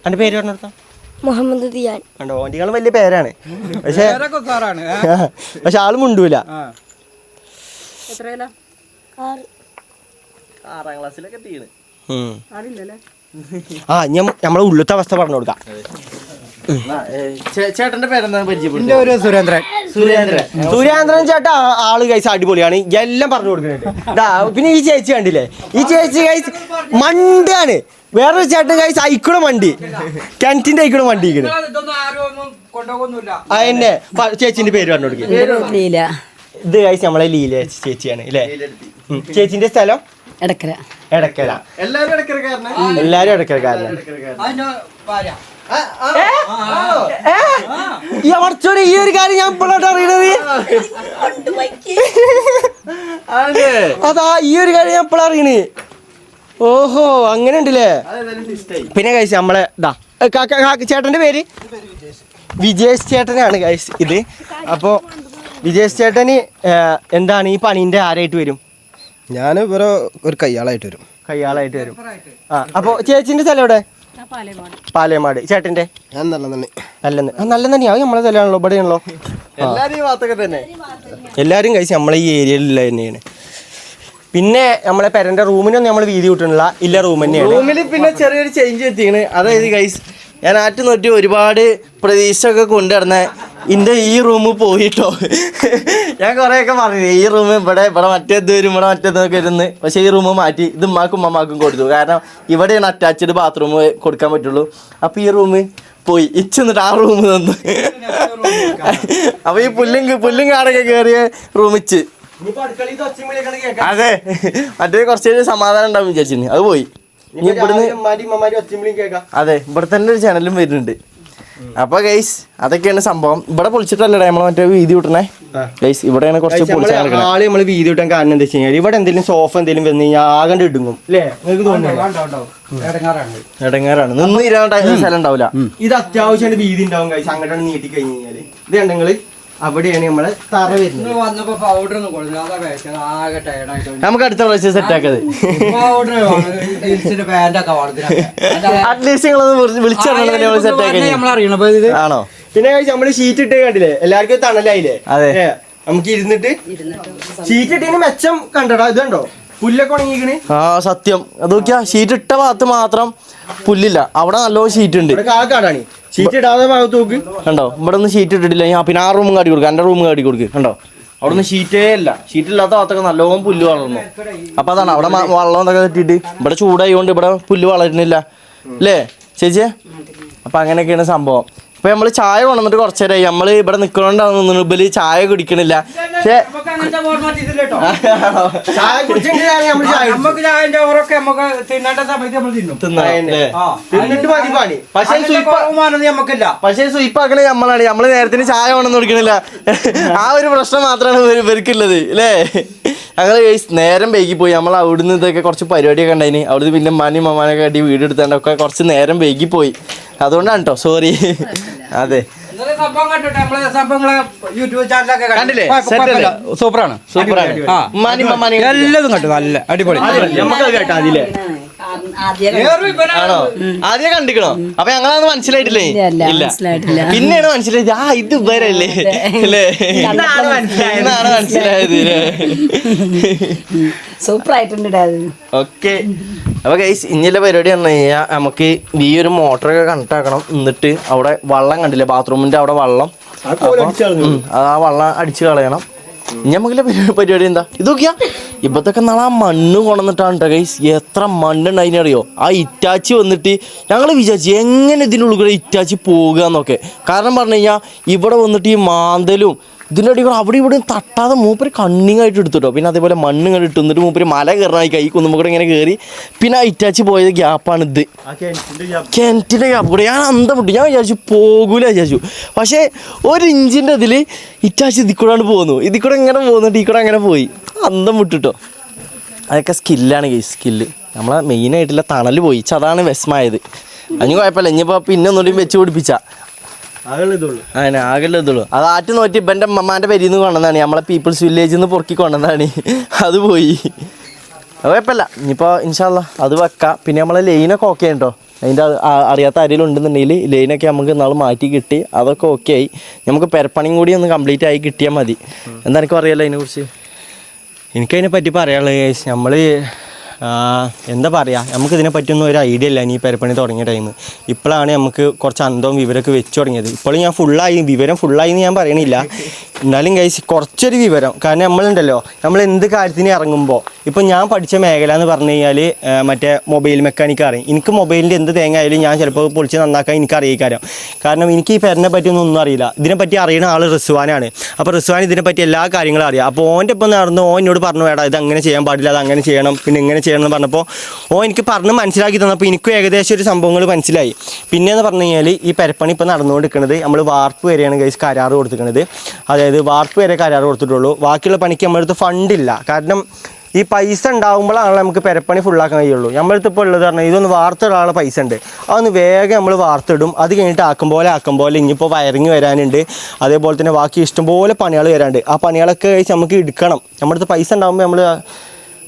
എന്റെ പേര് പറഞ്ഞെടുത്താ മുഹമ്മദ് ദിയാൻ. കണ്ടോ, ഓന്റികളും വലിയ പേരാണ്. പക്ഷെ ആള് മുണ്ടൂല. 6ാം ക്ലാസ്സിലൊക്കെ തീണ്. നമ്മളെ ഉള്ളത്തെ അവസ്ഥ പറഞ്ഞു കൊടുക്കാം. ചേട്ടന്റെ പേരെന്താ പരിചയപ്പെടുന്നത്? സുരേന്ദ്രൻ ചേട്ടാ ആള് കൈസ് അടിപൊളിയാണ്, എല്ലാം പറഞ്ഞു കൊടുക്കുന്നുണ്ട്. പിന്നെ ഈ ചേച്ചി കണ്ടില്ലേ, ഈ ചേച്ചി കൈസ് മണ്ടാണ്. വേറൊരു ചേട്ടൻ കൈസ് അയക്കണ വണ്ടി, കിണറ്റിന്റെ അയക്കണ വണ്ടി. കൊണ്ടുപോകൊന്നുമില്ല. അതിന്റെ ചേച്ചിന്റെ പേര് പറഞ്ഞു കൊടുക്കുക. ലീല ഇത് കഴിച്ച് നമ്മളെ ലീല ചേച്ചിയാണ് അല്ലേ? ചേച്ചിന്റെ സ്ഥലം എടക്കര. എടക്കര. എല്ലാരും ഇടയ്ക്കിടക്കാരനെ എല്ലാരും എടക്കരക്കാരനാണ്. അതിന്റെ ഭാര്യ. ഈ ഒരു കാര്യം ഞാൻ ഇപ്പോഴാണ് അറിയണത്. അതാ ഈ ഒരു കാര്യം ഞാൻ ഇപ്പോഴാണ് അറിയണേ. ഓഹോ അങ്ങനെ ഉണ്ടല്ലേ. പിന്നെ കഴിച്ച് നമ്മളെ ചേട്ടന്റെ പേര് വിജേഷ് ചേട്ടനാണ് കഴിച്ച് ഇത്. അപ്പോൾ വിജേഷ് ചേട്ടന് എന്താണ് ഈ പണീൻ്റെ ആരായിട്ട് വരും? ഞാൻ ഇവരെ ഒരു കയ്യാളായിട്ട് വരും. കയ്യാളായിട്ട് വരും. അപ്പോൾ ചേച്ചിന്റെ സ്ഥലം എവിടെ? പാലേമാട്. ചേട്ടന്റെ ഞാൻ നല്ല തന്നെ നല്ല തന്നെയാ. നമ്മളെ സ്ഥലമാണല്ലോ, ഇവിടെയാണല്ലോ. എല്ലാരും ഈ ഭാഗത്തൊക്കെ തന്നെ. എല്ലാവരും കഴിച്ച് നമ്മളെ ഈ ഏരിയയിലുള്ള തന്നെയാണ്. പിന്നെ നമ്മളെ പെരന്റെ റൂമിനൊന്നും നമ്മൾ വീതി കിട്ടണില്ല. ഇല്ല റൂം തന്നെയാണ്. റൂമിൽ പിന്നെ ചെറിയൊരു ചേഞ്ച് എത്തിയാണ്. അതായത് ഗൈസ് ഞാൻ ആറ്റ് നോറ്റി ഒരുപാട് പ്രതീക്ഷ ഒക്കെ കൊണ്ടുവരുന്ന എൻ്റെ ഈ റൂം പോയിട്ടോ. ഞാൻ കുറേയൊക്കെ പറഞ്ഞു ഈ റൂം ഇവിടെ മറ്റേത് വരും, ഇവിടെ മറ്റേതൊക്കെ ഇരുന്ന്. പക്ഷേ ഈ റൂം മാറ്റി ഇത് ഉമ്മാക്കും ഉമ്മമാക്കും കൊടുത്തു. കാരണം ഇവിടെയാണ് അറ്റാച്ച്ഡ് ബാത്റൂം കൊടുക്കാൻ പറ്റുള്ളൂ. അപ്പോൾ ഈ റൂം പോയി ഇച്ചെന്നിട്ട് ആ റൂം തന്നു. അപ്പോൾ ഈ പുല്ലും കാടൊക്കെ കയറിയ റൂമിച്ച് അതെ മറ്റേ കുറച്ച് സമാധാനം ഉണ്ടാവും വിചാരിച്ചിന്. അത് പോയി. ഇനി ഇവിടുന്ന് അതെ ഇവിടെ തന്നെ ഒരു ചാനലും വരുന്നുണ്ട്. അപ്പൊ ഗൈസ് അതൊക്കെയാണ് സംഭവം. ഇവിടെ പൊളിച്ചിട്ടല്ലേ നമ്മളെ മറ്റേ വീതി വിട്ടണേ ഗൈസ്. ഇവിടെയാണ് കുറച്ച് ആള് നമ്മള് വീതി വിട്ടാൻ കാരണം എന്താ വെച്ച് കഴിഞ്ഞാൽ ഇവിടെ എന്തെങ്കിലും സോഫ എന്തെങ്കിലും വന്നു കഴിഞ്ഞാൽ ആകണ്ട് ഇടുങ്ങും അല്ലേ? നിങ്ങൾക്ക് തോന്നുന്നു ഇടങ്ങാറാണ്. നിന്ന് ഇരാൻ സ്ഥലം ഉണ്ടാവില്ല. ഇത് അത്യാവശ്യമായിട്ട് വീതി ഉണ്ടാവും കഴിച്ച് അങ്ങോട്ടാണ് നീട്ടി കഴിഞ്ഞ് കഴിഞ്ഞാല്. ഇത് കണ്ടെങ്കിൽ അവിടെയാണ് നമ്മളെ തറ വരുന്നത്. വന്നപ്പോ പൗഡർ ഒന്നും കൊടുത്തു. ആകെ ടയർഡായിട്ട് നമുക്ക് അടുത്ത പ്രാവശ്യം സെറ്റ് ആക്കത്. അറ്റ്ലീസ്റ്റ് നിങ്ങളൊന്ന് വിളിച്ചു സെറ്റ് ആക്കി ആണോ? പിന്നെ കഴിച്ച് നമ്മള് ഷീറ്റ് ഇട്ടേ കണ്ടില്ലേ? എല്ലാവർക്കും തണലായില്ലേ? അതെ. നമുക്ക് ഇരുന്നിട്ട് ഷീറ്റ് ഇട്ടതിന് മെച്ചം കണ്ടടാ. ഇത് കണ്ടോ പുല്ലൊക്കെ ഉണങ്ങിക്കണ്. ആ സത്യം. അത് നോക്കിയാ ഷീറ്റ് ഇട്ട ഭാഗത്ത് മാത്രം പുല്ലില്ല, അവിടെ നല്ലോണം ഷീറ്റ് ഉണ്ട്. കാടാണ് ഷീറ്റ് ഇടാതെ ഭാഗത്ത് നോക്ക്. കണ്ടോ ഇവിടെ ഒന്നും ഷീറ്റ് ഇട്ടിട്ടില്ല. ഞാൻ പിന്നെ ആ റൂം കാട്ടി കൊടുക്കുക, എൻ്റെ റൂം കാട്ടി കൊടുക്കുക. കണ്ടോ അവിടെ ഒന്നും ഷീറ്റേ ഇല്ല. ഷീറ്റ് ഇല്ലാത്ത ഭാഗത്തൊക്കെ നല്ലോണം പുല്ല് വളർന്നു. അപ്പൊ അതാണ് അവിടെ വെള്ളം എന്നൊക്കെ കെട്ടിയിട്ട് ഇവിടെ ചൂടായതുകൊണ്ട് ഇവിടെ പുല്ല് വളരുന്നില്ല അല്ലേ ചേച്ചിയെ? അപ്പൊ അങ്ങനെയൊക്കെയാണ് സംഭവം. ഇപ്പൊ നമ്മള് ചായ കൊണ്ടുവന്നിട്ട് കുറച്ചു നേരമായി. നമ്മള് ഇവിടെ നിക്കണോണ്ടാന്ന് ഇബല് ചായ കുടിക്കണില്ല. പക്ഷേ പക്ഷേ സ്വീപ്പാക്കണേ നമ്മളാണ്. നമ്മള് നേരത്തിന് ചായ കൊണ്ടൊന്നും കുടിക്കണില്ല. ആ ഒരു പ്രശ്നം മാത്രമാണ് ഇവർക്കുള്ളത് അല്ലേ? ഞങ്ങള് നേരം വൈകി പോയി. നമ്മൾ അവിടുന്ന് ഇതൊക്കെ കുറച്ച് പരിപാടിയൊക്കെ ഉണ്ടായിന്. അവിടുന്ന് പിന്നെ മമ്മി മമ്മാനൊക്കെ ആയിട്ട് വീട് എടുത്താണ്ടൊക്കെ കുറച്ച് നേരം വൈകി പോയി. അതുകൊണ്ടാണ് കേട്ടോ, സോറി. അതെ കണ്ടില്ലേ? സൂപ്പറാണ്. എല്ലതും കണ്ടു. നല്ല അടിപൊളി. ആണോ? ആദ്യം കണ്ടിക്കണോ? അപ്പൊ ഞങ്ങളത് മനസ്സിലായിട്ടില്ലേ? ഇല്ല, പിന്നെയാണ് മനസ്സിലായത്. ആ ഇത് ഇവരല്ലേ അല്ലേ? എന്നാണ് മനസ്സിലായത്. സൂപ്പർ ആയിട്ടുണ്ട്. ഓക്കെ. അപ്പൊ ഗൈസ് ഇനിയുള്ള പരിപാടി പറഞ്ഞു കഴിഞ്ഞാൽ നമുക്ക് ഈ ഒരു മോട്ടറൊക്കെ കണക്ട് ആക്കണം. എന്നിട്ട് അവിടെ വെള്ളം കണ്ടില്ലേ, ബാത്റൂമിന്റെ അവിടെ വെള്ളം, ആ വെള്ളം അടിച്ചു കളയണം. ഇനി നമുക്കില്ല പരിപാടി എന്താ? ഇത് നോക്കിയാ ഇപ്പത്തൊക്കെ നാളെ ആ മണ്ണ് കൊണ്ടുവന്നിട്ടാണ് കേട്ടോ ഗൈസ്. എത്ര മണ്ണുണ്ട് അതിനറിയോ? ആ ഇറ്റാച്ചി വന്നിട്ട് ഞങ്ങൾ വിചാരിച്ചു എങ്ങനെ ഇതിനുള്ളിൽ കൂടെ ഇറ്റാച്ചി പോകുക എന്നൊക്കെ. കാരണം പറഞ്ഞു കഴിഞ്ഞാൽ ഇവിടെ വന്നിട്ട് ഈ മാന്തലും ഇതിൻ്റെ അടി കൂടെ അവിടെ ഇവിടെ തട്ടാതെ മൂപ്പര് കണ്ണിങ്ങായിട്ട് എടുത്തിട്ടോ. പിന്നെ അതേപോലെ മണ്ണ് ഇങ്ങനെ ഇട്ട് എന്നിട്ട് മൂപ്പര് മല കയറാനായി കൈ കുന്നുമ്പോൾ കൂടെ ഇങ്ങനെ കയറി. പിന്നെ ആ ഇറ്റാച്ചി പോയത് ഗ്യാപ്പാണ് ഇത്, കിണറ്റിൻ്റെ ഗ്യാപ്പ് കൂടെ. ഞാൻ അന്തം വിട്ടു. ഞാൻ വിചാരിച്ചു പോകൂല വിചാരിച്ചു. പക്ഷേ 1 ഇഞ്ചിൻ്റെ ഇതിൽ ഇറ്റാച്ചി ഇതിൽ കൂടെയാണ് പോകുന്നു. ഇതിൽ കൂടെ ഇങ്ങനെ പോകുന്നുണ്ട്, ഈ കൂടെ അങ്ങനെ പോയി. അന്തം വിട്ടിട്ടോ. അതൊക്കെ സ്കില്ലാണ് ഗൈസ്, സ്കില്ല്. നമ്മളെ മെയിനായിട്ടുള്ള തണൽ പോയി. അതാണ് വിഷമായത്. അതിന് കുഴപ്പമില്ല. ഇനിയിപ്പോൾ പിന്നെ ഒന്നുകൂടി വെച്ച് പിടിപ്പിച്ചാൽ അങ്ങനെ ആകെയുള്ളതുള്ളൂ. അത് ആറ്റ് നോറ്റി ഇപ്പം എൻ്റെ അമ്മമാൻ്റെ പേരിൽ നിന്ന് കൊണ്ടുവന്നതാണ്. നമ്മളെ പീപ്പിൾസ് വില്ലേജിൽ നിന്ന് പൊറുക്കി കൊണ്ടുവന്നതാണ്. അത് പോയി. കുഴപ്പമില്ല. ഇനിയിപ്പോൾ ഇൻഷാല്ലാ അത് വെക്കാം. പിന്നെ നമ്മളെ ലൈനൊക്കെ ഓക്കെ കേട്ടോ. അതിൻ്റെ അറിയാത്ത ആരെങ്കിലും ഉണ്ടെന്നുണ്ടെങ്കിൽ ലൈനൊക്കെ നമുക്ക് ഇന്നാൾ മാറ്റി കിട്ടി. അതൊക്കെ ഓക്കെ ആയി. നമുക്ക് പെരപ്പണിയും കൂടി ഒന്ന് കംപ്ലീറ്റ് ആയി കിട്ടിയാൽ മതി. എന്താ എനിക്കും അറിയാലോ അതിനെക്കുറിച്ച്. എനിക്കതിനെ പറ്റി പറയാനുള്ളത് നമ്മൾ എന്താ പറയുക, നമുക്കിതിനെ പറ്റിയൊന്നും ഒരു ഐഡിയ ഇല്ല. ഈ പെരപ്പണി തുടങ്ങിയ ടൈം ഇപ്പോഴാണ് നമുക്ക് കുറച്ച് അന്തവും വിവരമൊക്കെ വെച്ച് തുടങ്ങിയത്. ഇപ്പോഴും ഞാൻ വിവരം ഫുള്ളായി എന്ന് ഞാൻ പറയണില്ല. എന്നാലും ഗൈസ് കുറച്ചൊരു വിവരം. കാരണം നമ്മളുണ്ടല്ലോ, നമ്മൾ എന്ത് കാര്യത്തിന് ഇറങ്ങുമ്പോൾ ഇപ്പം ഞാൻ പഠിച്ച മേഖല എന്ന് പറഞ്ഞു കഴിഞ്ഞാൽ മറ്റേ മൊബൈൽ മെക്കാനിക്ക് അറിയും. എനിക്ക് മൊബൈലിൻ്റെ എന്ത് തേങ്ങ ആയാലും ഞാൻ ചിലപ്പോൾ പൊളിച്ച് നന്നാക്കാൻ എനിക്ക് അറിയിക്കാരം. കാരണം എനിക്ക് ഈ പെരനെ പറ്റിയൊന്നും അറിയില്ല. ഇതിനെപ്പറ്റി അറിയുന്ന ആൾ റിസ്വാനാണ്. അപ്പോൾ റിസ്വാൻ ഇതിനെപ്പറ്റി എല്ലാ കാര്യങ്ങളും അറിയാം. അപ്പോൾ ഓൻ്റെ ഇപ്പം നടന്ന് എന്നോട് പറഞ്ഞു, വേടാ ഇത് അങ്ങനെ ചെയ്യാൻ പാടില്ല, അത് അങ്ങനെ ചെയ്യണം, പിന്നെ ഇങ്ങനെ ചെയ്യണം എന്ന് പറഞ്ഞപ്പോൾ എനിക്ക് പറഞ്ഞ് മനസ്സിലാക്കി തന്നപ്പോൾ എനിക്കും ഏകദേശം ഒരു സംഭവങ്ങൾ മനസ്സിലായി. പിന്നെയെന്ന് പറഞ്ഞു കഴിഞ്ഞാൽ ഈ പെരപ്പണി ഇപ്പോൾ നടന്നുകൊണ്ടിരിക്കുന്നത് നമ്മൾ വാർപ്പ് വരെയാണ് ഗൈസ് കരാറ് കൊടുത്തിരിക്കുന്നത്. അതായത് വാർപ്പ് വരെ കരാറ് കൊടുത്തിട്ടുള്ളൂ. ബാക്കിയുള്ള പണിക്ക് നമ്മളടുത്ത് ഫണ്ടില്ല. കാരണം ഈ പൈസ ഉണ്ടാകുമ്പോഴാണല്ലോ നമുക്ക് പെരപ്പണി ഫുള്ളാക്കാൻ കഴിയുള്ളൂ. നമ്മളടുത്ത് ഇപ്പോൾ ഉള്ളത് പറഞ്ഞാൽ ഇതൊന്ന് വാർത്തിടാനുള്ള പൈസ ഉണ്ട്, അതൊന്ന് വേഗം നമ്മൾ വാർത്തിടും. അത് കഴിഞ്ഞിട്ട് ആക്കും പോലെ ഇനിയിപ്പോൾ വയറിങ് വരാനുണ്ട്, അതേപോലെ തന്നെ ബാക്കി ഇഷ്ടംപോലെ പണികൾ വരാനുണ്ട്. ആ പണികളൊക്കെ കഴിച്ച് നമുക്ക് എടുക്കണം. നമ്മളടുത്ത് പൈസ ഉണ്ടാകുമ്പോൾ നമ്മൾ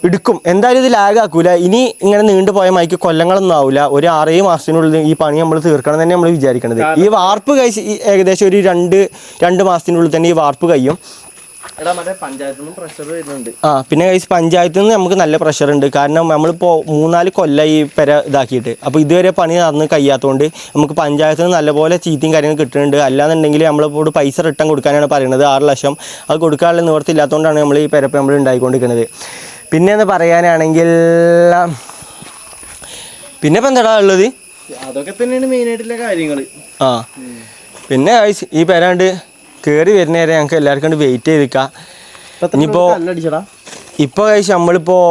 എടുക്കും. എന്തായാലും ഇത് ലാഗാക്കൂല. ഇനി ഇങ്ങനെ നീണ്ടു പോയ മൈക്ക് കൊല്ലങ്ങളൊന്നും ആവില്ല. ഒരു 6 മാസത്തിനുള്ളിൽ ഈ പണി നമ്മൾ തീർക്കണം തന്നെ നമ്മൾ വിചാരിക്കണത്. ഈ വാർപ്പ് കഴിച്ച് ഏകദേശം ഒരു 2 മാസത്തിനുള്ളിൽ തന്നെ ഈ വാർപ്പ് കഴിയും. പിന്നെ കഴിച്ച് പഞ്ചായത്തിൽ നിന്ന് നമുക്ക് നല്ല പ്രഷർ ഉണ്ട്. കാരണം നമ്മളിപ്പോൾ 3-4 കൊല്ലം ഈ പെര ഇതാക്കിയിട്ട്, അപ്പോൾ ഇതുവരെ പണി നടന്ന് കഴിയാത്തതുകൊണ്ട് നമുക്ക് പഞ്ചായത്തിൽ നിന്ന് നല്ലപോലെ ചീത്തയും കാര്യങ്ങൾ കിട്ടുന്നുണ്ട്. അല്ലാന്നുണ്ടെങ്കിൽ നമ്മളിപ്പോൾ പൈസ റിട്ടേൺ കൊടുക്കാനാണ് പറയുന്നത്, 6 ലക്ഷം. അത് കൊടുക്കാനുള്ള നിവർത്തില്ലാത്തതുകൊണ്ടാണ് നമ്മൾ ഈ പെരപ്പ് നമ്മൾ ഉണ്ടായിക്കൊണ്ടിരിക്കുന്നത്. പിന്നെയെന്ന് പറയാനാണെങ്കിൽ പിന്നെ ഇപ്പം എന്താ ഉള്ളത്, അതൊക്കെ തന്നെയാണ് മെയിനായിട്ടുള്ള കാര്യങ്ങൾ. പിന്നെ ഈ പെരാണ്ട് കയറി വരുന്നവരെ ഞങ്ങൾക്ക് എല്ലാവർക്കും വെയിറ്റ് ചെയ്തിരിക്കാം. ഇനിയിപ്പോൾ ഇപ്പോൾ കഴിച്ച് നമ്മളിപ്പോൾ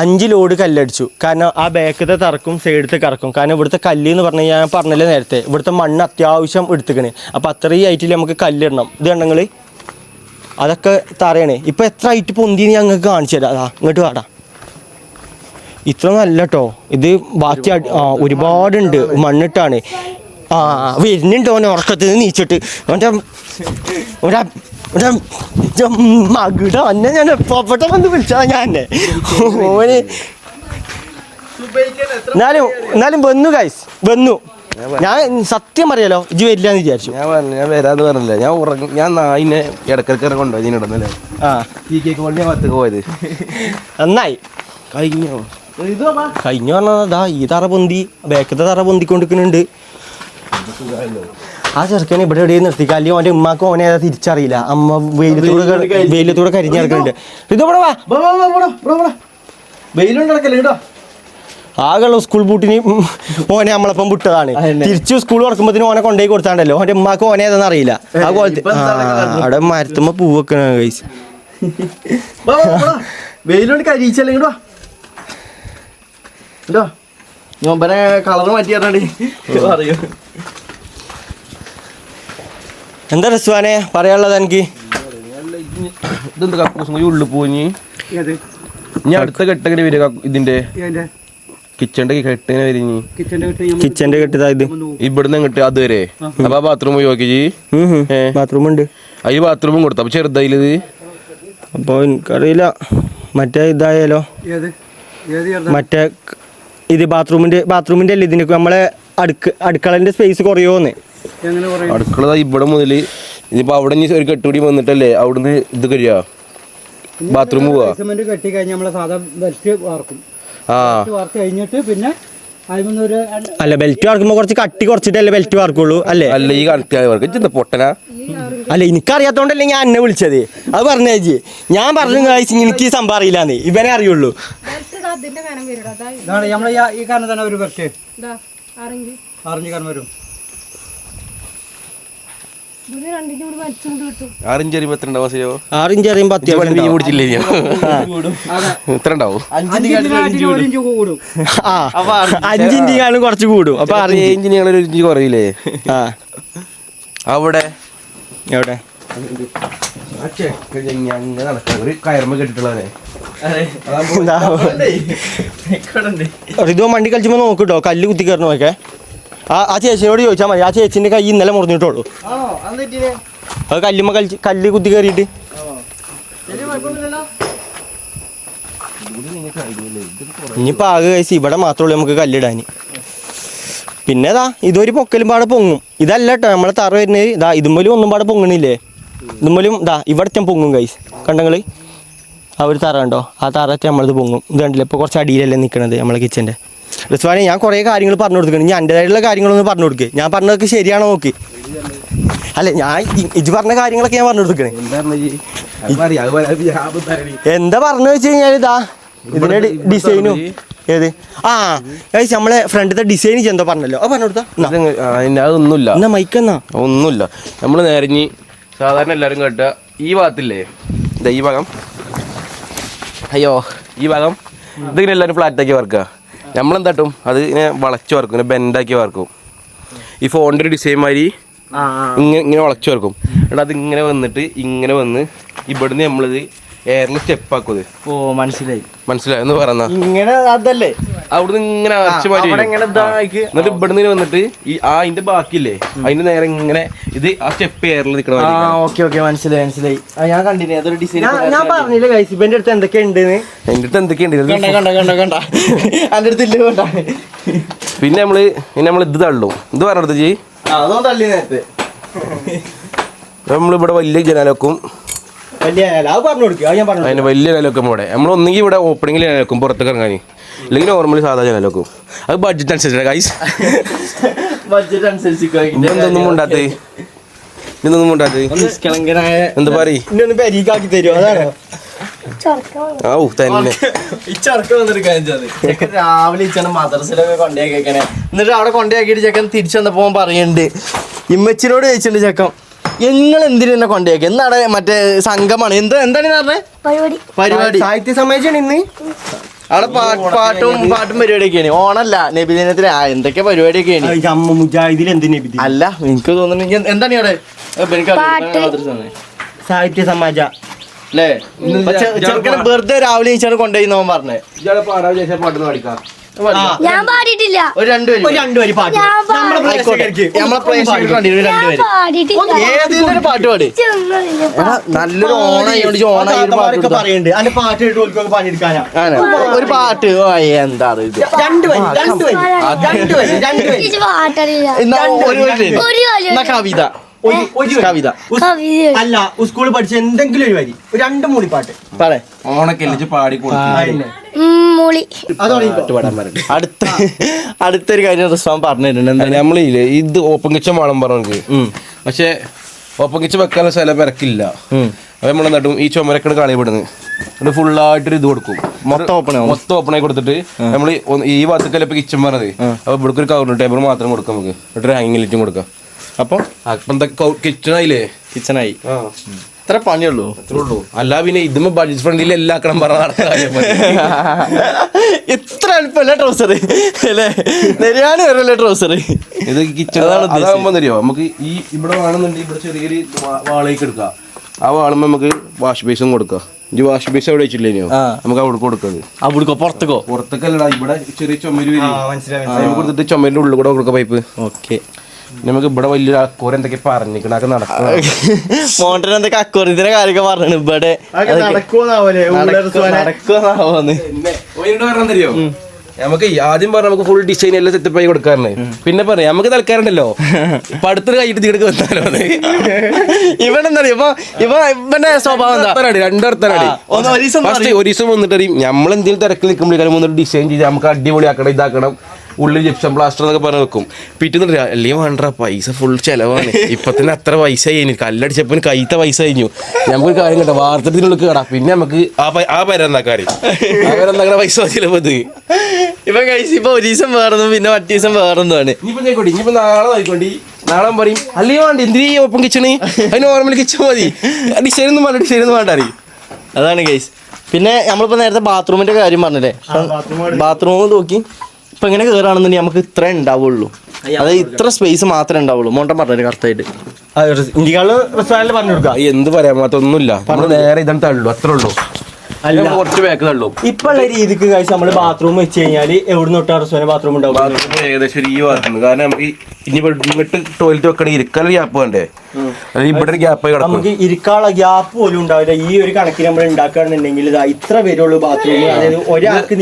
5 ലോഡ് കല്ലടിച്ചു. കാരണം ആ ബാക്കത്തെ തറക്കും സൈഡത്തെ കറക്കും. കാരണം ഇവിടുത്തെ കല്ല് എന്ന് പറഞ്ഞു കഴിഞ്ഞാൽ ഞാൻ പറഞ്ഞല്ലോ നേരത്തെ, ഇവിടുത്തെ മണ്ണ് അത്യാവശ്യം എടുത്തിക്കണേ. അപ്പോൾ അത്രയും ഹൈറ്റിൽ നമുക്ക് കല്ലിടണം. ഇത് കണ്ടെങ്കിൽ അതൊക്കെ തറയാണ്. ഇപ്പം എത്ര ഹൈറ്റ് പൊന്തിന്ന് ഞങ്ങൾക്ക് കാണിച്ചു തരാം. അതാ ഇങ്ങോട്ട് വാടാ. ഇത്ര നല്ല കേട്ടോ. ഇത് ബാക്കി ഒരുപാടുണ്ട്, മണ്ണിട്ടാണ്. വരുന്നുണ്ട് ഓനെ ഉറക്കത്തിൽ നിന്ന് നീച്ചിട്ട്. മകിട അന്നെ ഞാൻ എപ്പോഴത്തെ വന്ന് വിളിച്ചാ ഞാൻ ഓന്. എന്നാലും വന്നു ഗൈസ്, വന്നു. ഞാൻ സത്യം അറിയാലോ ഇജ്ജ് വരില്ലാന്ന് വിചാരിച്ചു. ഞാൻ വരാന്ന് പറഞ്ഞില്ല. ഞാൻ നായിനെ ഇടക്കിടക്ക് കൊണ്ടുപോയി ഇതിനിടന്നല്ലേ. പോയത് നന്നായി. കഴിഞ്ഞു പറഞ്ഞാ ഈ തറ പൊന്തി, ബാക്കത്തെ തറ പൊന്തിക്കൊണ്ടിരിക്കുന്നുണ്ട്. ആ ചെറുക്കനെ ഇവിടെ എവിടെയും നിർത്തിക്കുക. അല്ലെങ്കിൽ ഓൻ്റെ ഉമ്മാക്ക് ഓനെ ഏതാ തിരിച്ചറിയില്ല. അമ്മ വെയിലത്തൂടെ കരിഞ്ഞ് കിടക്കുന്നുണ്ട്. ഇതോടെ വാ, വെയിലുണ്ടല്ലേ കേട്ടോ. ആകെയുള്ള സ്കൂൾ ബൂട്ടിന് ഓനെ നമ്മളപ്പം വിട്ടതാണ്. തിരിച്ചു സ്കൂൾ തുറക്കുമ്പോഴത്തേനും ഓനെ കൊണ്ടുപോയി കൊടുത്താണ്ടല്ലോ. ഓൻ്റെ ഉമ്മാക്ക് ഓനെ ഏതാന്ന് അറിയില്ല. ആ കോലത്ത് അവിടെ മരത്തുമ്പോ പൂ വെക്കണ കൈസ്. വെയിലുണ്ട് കരിച്ചല്ലേ കേട്ടോ. നോമ്പനെ കളർ മാറ്റി അറിയോ. എന്താ റിസ്വാനെ പറയാനുള്ളത് എനിക്ക്? ഇതെന്താ കക്കൂസും ഉള്ളിൽ പോയി. ഞാൻ അടുത്ത കെട്ടങ്ങനെ വരിക. ഇതിന്റെ കിച്ചന്റെ കെട്ടിങ്ങനെ വരിഞ്ഞ് കിച്ചന്റെ കെട്ടിതാ ഇത് ഇവിടുന്ന് കെട്ട് അതുവരെ. അപ്പൊ ബാത്റൂം നോക്കി ബാത്റൂം ഉണ്ട്. അതിൽ ബാത്റൂമും കൊടുത്തു. അപ്പൊ ചെറുതായില്ലത്. അപ്പൊ എനിക്കറിയില്ല മറ്റേ ഇതായാലോ. മറ്റേ ഇത് ബാത്റൂമിന്റെ അല്ലേ ഇതിന് നമ്മളെ അടുക്കളന്റെ സ്പേസ് കുറയോന്ന്. അടുക്കള ഇവിടെ മുതല് ഇനിയിപ്പോ അവിടെ ഒരു കെട്ടുകൂടി വന്നിട്ടല്ലേ അവിടുന്ന് ഇത് കഴിയാ ബാത്റൂം പോവാ. കെട്ടി കഴിഞ്ഞാൽ നമ്മളെ സാധാ ബെൽറ്റ് വാർക്കും. കഴിഞ്ഞിട്ട് പിന്നെ അല്ല ബെൽറ്റ് വാർക്കുമ്പോ കുറച്ച് കട്ടി കുറച്ചിട്ടല്ലേ ബെൽറ്റ് വാർക്കുള്ളൂ അല്ലേ? അല്ല ഈ കണക്ക് പൊട്ടനാ. അല്ല എനിക്കറിയാത്തോണ്ടല്ലേ ഞാൻ എന്നെ വിളിച്ചത്. അത് പറഞ്ഞേച്ചി. ഞാൻ പറഞ്ഞു എനിക്ക് ഈ സംഭവം അറിയില്ലാന്ന്. ഇവനെ അറിയുള്ളൂ. നമ്മളെ ഈ കാരണം തന്നെ ഒരു ബെൽറ്റ് 6 കാരണം വരും. 6 ഇഞ്ച് അറിയുമ്പോ എത്ര ഉണ്ടാവും? 6 ഇഞ്ച് അറിയുമ്പോ അത്യാവശ്യം പിടിച്ചില്ലേ എത്ര ഉണ്ടാവും? 5 ഇഞ്ചിനാലും കുറച്ച് കൂടും. അപ്പൊ 6 ഇഞ്ചിന് ഞങ്ങൾ 1 ഇഞ്ച് കുറയില്ലേ? അവിടെ എവിടെ ഒരു കയറുമ്പോ കെട്ടിട്ടുള്ളവനെ ഇതോ വണ്ടി കളിച്ചുമ്പോ നോക്കിട്ടോ കല്ല് കുത്തി കയറണമൊക്കെ. ആ ചേച്ചിനോട് ചോദിച്ചാൽ മതി. ആ ചേച്ചിന്റെ കൈ ഇന്നലെ മുറിഞ്ഞിട്ടുള്ളൂ. അത് കല്ലുമ്മ കല്ല് കുത്തി കയറിയിട്ട്. ഇനിയിപ്പോ ആകെ കഴിച്ച് ഇവിടെ മാത്രമേ നമുക്ക് കല്ലിടാൻ. പിന്നെ ഇതൊരു പൊക്കലും പാടെ പൊങ്ങും. ഇതല്ല കേട്ടോ നമ്മളെ തറ വരുന്നത്. ഇതുമ്പോലും ഒന്നും പാടെ പൊങ്ങണില്ലേ? ഇതുമ്പോലും ഇവിടത്തെ പൊങ്ങും കൈസ്. കണ്ടങ്ങള് ആ ഒരു തറ ഉണ്ടോ? ആ തറത്തെ നമ്മളത് പൊങ്ങും. ഇത് കണ്ടില്ല ഇപ്പോൾ കുറച്ച് അടിയിലല്ലേ നിൽക്കണത് നമ്മളെ കിച്ചൻ്റെ. റിസ്വാനെ ഞാൻ കുറേ കാര്യങ്ങൾ പറഞ്ഞു കൊടുക്കണം. ഞാൻ എൻ്റെതായിട്ടുള്ള കാര്യങ്ങളൊന്ന് പറഞ്ഞു കൊടുക്കുക. ഞാൻ പറഞ്ഞതൊക്കെ ശരിയാണോ നോക്കി. അല്ല ഞാൻ ഇജ് പറഞ്ഞ കാര്യങ്ങളൊക്കെ ഞാൻ പറഞ്ഞു കൊടുക്കണേ. എന്താ പറഞ്ഞു വെച്ച് കഴിഞ്ഞാൽ ഇതാ ഇതിന്റെ ഡിസൈനും ഏത് നമ്മളെ ഫ്രണ്ടിത്തെ ഡിസൈൻ എന്തോ പറഞ്ഞല്ലോ അത് പറഞ്ഞു കൊടുത്താ. അതൊന്നുമില്ല എന്നാ മൈക്കെന്നാ ഒന്നുമില്ല. നമ്മൾ നേരഞ്ഞ് സാധാരണ എല്ലാവരും കേട്ട ഈ ഭാഗത്തില്ലേ ഈ ഭാഗം, അയ്യോ ഈ ഭാഗം ഇതിങ്ങനെ എല്ലാവരും ഫ്ലാറ്റാക്കി വറക്കുക. നമ്മളെന്താട്ടും അത് ഇങ്ങനെ വളച്ച് വറക്കും, ഇങ്ങനെ ബെൻഡാക്കി വറക്കും. ഈ ഫോണിൻ്റെ ഒരു ഡിസൈൻ മാതിരി ഇങ്ങനെ വളച്ച് വറക്കും. എന്നിട്ട് അത് ഇങ്ങനെ വന്നിട്ട് ഇങ്ങനെ വന്ന് ഇവിടുന്ന് നമ്മളിത് എയറിൽ സ്റ്റെപ്പാക്കും. ഓ മനസ്സിലായി എന്ന് പറഞ്ഞ ഇങ്ങനെ അതല്ലേ അവിടുന്ന് ഇങ്ങനെ അരച്ച് മാറ്റി എന്നിട്ട് ഇവിടുന്ന് വന്നിട്ട് ഈ അതിന്റെ ബാക്കിയില്ലേ അതിന്റെ നേരെ ഇങ്ങനെ ഇത് ആ സ്റ്റെപ്പ് എയറിൽ നിൽക്കണം. ഓക്കെ മനസ്സിലായി ഞാൻ കണ്ടില്ലേ അതൊരു ഡിസൈൻ. ഞാൻ പറഞ്ഞില്ല ഗൈസ് ഇവന്റെ അടുത്ത് എന്തൊക്കെ ഉണ്ട്. എന്റെ അടുത്ത് എന്തൊക്കെയുണ്ട് കണ്ട എന്റെ അടുത്ത് ഇല്ല. പിന്നെ നമ്മൾ ഇത് തള്ളും. ഇത് പറഞ്ഞെടുത്ത് ജി അതോ തള്ളി നേരത്തെ നമ്മളിവിടെ വലിയ ജനാലൊക്കും അതിന് വലിയ ജനാലൊക്കെ ഇവിടെ നമ്മൾ ഒന്നെങ്കിൽ ഇവിടെ ഓപ്പണിംഗിൽ ജനാലൊക്കും പുറത്തേക്ക് ഇറങ്ങാൻ, അല്ലെങ്കിൽ നോർമലി സാധാ ജനാലൊക്കും. അത് ബഡ്ജറ്റ് അനുസരിച്ചാണ് ഗൈസ്. ബഡ്ജറ്റ് അനുസരിച്ച് ഇതൊന്നും ഉണ്ടാത്തേ എന്താ പറയും തരുമോ? അതാണോ തന്നെ രാവിലെ ഇച്ചാണ് മദ്രസിലൊക്കെ കൊണ്ടേക്കണേ. എന്നിട്ട് അവിടെ കൊണ്ടേക്കിട്ട് ചെക്കൻ തിരിച്ചു വന്നപ്പോ പറയുന്നുണ്ട്, ഇമ്മച്ചിനോട് ചോദിച്ചിട്ടുണ്ട് ചെക്കൻ നിങ്ങൾ എന്തിനു എന്നെ കൊണ്ടേക്ക എന്നാടെ മറ്റേ സംഘമാണ് എന്താണ് പറഞ്ഞത് പരിപാടി സാഹിത്യ സമ്മേളനം ഇന്ന് അവിടെ പാട്ടും പരിപാടിയൊക്കെയാണ്. ഓണല്ല നബിദിനത്തിന് എന്തൊക്കെ പരിപാടിയൊക്കെയാണ്. അല്ല എനിക്ക് തോന്നുന്നു എന്താണ് ഇവിടെ സാഹിത്യ സമാജ അല്ലേ? ചെറുക്കനെ വെറുതെ രാവിലെ കഴിച്ചാണ് കൊണ്ടുപോയി നോൻ പറഞ്ഞേ. പാട്ട് പാടിക്കാം. ഞാൻ പാടിയിട്ടില്ല. ഒരു രണ്ടുപേര് പാട്ട് ഏതൊരു പാട്ട് പാടി നല്ലൊരു ഓണായോണ്ട് ഓണായിട്ട് പറയുന്നുണ്ട്. അതിന്റെ പാട്ട് കേട്ട് പണിയെടുക്കാനാ ഒരു പാട്ട്. എന്താ ഇത് കവിത കവിത അല്ല സ്കൂളിൽ പഠിച്ച എന്തെങ്കിലും ഒരു വരി, ഒരു 2-3 പാട്ട് പറയാ. ഓണക്കെല്ലിച്ച് പാടി അടുത്തൊരു കാര്യം റിസ്വാൻ പറഞ്ഞിട്ടുണ്ട്. നമ്മളില്ലേ ഇത് ഓപ്പൺ കിച്ചൺ വേണം പറഞ്ഞു, പക്ഷെ ഓപ്പൺ കിച്ചൺ വെക്കാനുള്ള സ്ഥലം ഇറക്കില്ല. അപ്പൊ നമ്മൾ നട്ടും ഈ ചുമരക്കട് കളിപ്പെടുന്നത് ഫുള്ളായിട്ടൊരു ഇത് കൊടുക്കും. മൊത്തം ഓപ്പൺ ആയി കൊടുത്തിട്ട് നമ്മൾ ഈ ഭാഗത്തേക്കല്ല ഇപ്പൊ കിച്ചൺ പറഞ്ഞത്. അപ്പൊ ഇവിടെ ഒരു കൗണ്ടർ ടേബിൾ മാത്രം കൊടുക്കാം നമുക്ക്, എന്നിട്ട് ഹാങ്ങിങ് ലൈറ്റും കൊടുക്കാം. അപ്പം കിച്ചണായില്ലേ? കിച്ചണായി. ഇത്ര പണിയുള്ളൂ. അല്ല പിന്നെ ഇതുമ്പോ ബഡ്ജറ്റ് ഫ്രണ്ടിൽ എല്ലാം ആക്കണം ഇത്ര എളുപ്പമല്ല ട്രൗസർ അല്ലേ? നെരിയാണി വരല്ലേ ട്രൗസർ. ഇത് കിച്ചൺ അതാകുമ്പോ തരുമോ നമുക്ക് ഈ ഇവിടെ വേണമെന്നുണ്ടെങ്കിൽ ഇവിടെ ചെറിയൊരു വാളേക്ക് എടുക്കാം. ആ വാളുമ്പോ നമുക്ക് വാഷ് ബേസും കൊടുക്കാം. ഈ വാഷ് ബേസ് എവിടെ വെച്ചില്ലേനോ നമുക്ക് അവിടെ കൊടുക്കുന്നത്. പുറത്തേക്കല്ലടാ ഇവിടെ ചെറിയ ചുമര് കൊടുത്തിട്ട് ചുമരിന്റെ ഉള്ളിൽ കൂടെ കൊടുക്കാം പൈപ്പ്. ഓക്കെ നമുക്ക് ഇവിടെ വലിയൊരു അക്കോർ എന്തൊക്കെ പറഞ്ഞിരിക്കണൊക്കെ നടക്കും. മോണ്ടൻ എന്തൊക്കെ അക്കോറിന്റെ കാര്യമൊക്കെ പറഞ്ഞു ഇവിടെ നടക്കുമെന്നറിയോ? നമുക്ക് ആദ്യം പറഞ്ഞ നമുക്ക് ഫുൾ ഡിസൈൻ എല്ലാം സെറ്റപ്പ് ആയി കൊടുക്കാറുണ്ട്. പിന്നെ പറയാം നമുക്ക് തൽക്കാറുണ്ടല്ലോ ഇപ്പൊ അടുത്തൊരു കൈയിട്ട് തീർക്ക് വന്നാലോ. ഇവനെന്തറിയോ ഇവന്റെ സ്വഭാവം രണ്ടർത്ഥനാടി. ഒരു ദിവസം വന്നിട്ട് നമ്മളെന്തെങ്കിലും തിരക്കിൽ നിൽക്കുമ്പോഴേക്കും വന്നിട്ട് ഡിസൈൻ ചെയ്ത് നമുക്ക് അടിപൊളിയാക്കണം, ഇതാക്കണം, ഉള്ളിൽ ജിപ്സം പ്ലാസ്റ്റർ എന്നൊക്കെ പറഞ്ഞ് വെക്കും. പിറ്റേന്ന് അല്ലെങ്കിൽ വേണ്ട പൈസ ഫുൾ ചെലവാണ്. ഇപ്പൊ തന്നെ അത്ര പൈസ കഴിഞ്ഞു, കല്ലടിച്ചപ്പോ കൈത്ത പൈസ കഴിഞ്ഞു. നമുക്കൊരു കാര്യം കേട്ടോ, വാർത്തത്തിനുള്ളിൽ കേടാ. പിന്നെ നമുക്ക് ആ പേരെന്താക്കാറ് പൈസ ചിലപ്പത് ഇപ്പൊ കഴിച്ച് ഇപ്പൊ ഒരു ദിവസം വേറൊന്നും പിന്നെ മറ്റു ദിവസം വേറൊന്നുമാണ്. ഇനിയിപ്പോ നാളെ നോക്കിക്കോണ്ടി, നാളെ പറയും അല്ലെങ്കിൽ വേണ്ട എന്തിനീ ഓപ്പൺ കിച്ചണ്, അത് നോർമൽ കിച്ചൺ മതി, ഡിസൈൻ ഒന്നും വേണ്ട അറിയും. അതാണ് ഗൈസ്. പിന്നെ നമ്മളിപ്പോ നേരത്തെ ബാത്റൂമിന്റെ കാര്യം പറഞ്ഞില്ലേ, ബാത്റൂം നോക്കി ഇപ്പൊ ഇങ്ങനെ കയറുകയാണെന്നുണ്ടെങ്കിൽ നമുക്ക് ഇത്ര ഉണ്ടാവുള്ളൂ, അതായത് ഇത്ര സ്പേസ് മാത്രമേ ഉണ്ടാവുള്ളൂ. മോണ്ടൻ പറഞ്ഞത് കറക്റ്റായിട്ട് പറഞ്ഞു കൊടുക്കുക. എന്ത് പറയാൻ മാത്രമൊന്നുമില്ല, നമ്മൾ നേരെ ഇതാണ് തള്ളു, അത്രേ ഉള്ളൂ. കുറച്ച് ബാക്ക് തള്ളു. ഇപ്പൊ ഉള്ള രീതിക്ക് കഴിച്ച് നമ്മള് ബാത്റൂം വെച്ച് കഴിഞ്ഞാൽ എവിടെ തൊട്ട് ബാത്റൂം ഉണ്ടാവും. ഏകദേശം ഈ ഭാഗത്തുണ്ട്. കാരണം നമുക്ക് ഇനി ഇങ്ങോട്ട് ടോയ്ലറ്റ് വെക്കണമെങ്കിൽ ഇരിക്കാനുള്ള ഗ്യാപ്പ് വേണ്ടേ, ഇവിടെ ഒരു ഗ്യാപ്പ് നമുക്ക് ഇരിക്കാനുള്ള ഗ്യാപ്പ് പോലും ഉണ്ടാവില്ല. ഈ ഒരു കണക്കിന് നമ്മൾ ഉണ്ടാക്കുകയാണെന്നുണ്ടെങ്കിൽ ഇത്ര വരുള്ളൂ ബാത്റൂം. അതായത് ഒരാൾക്ക്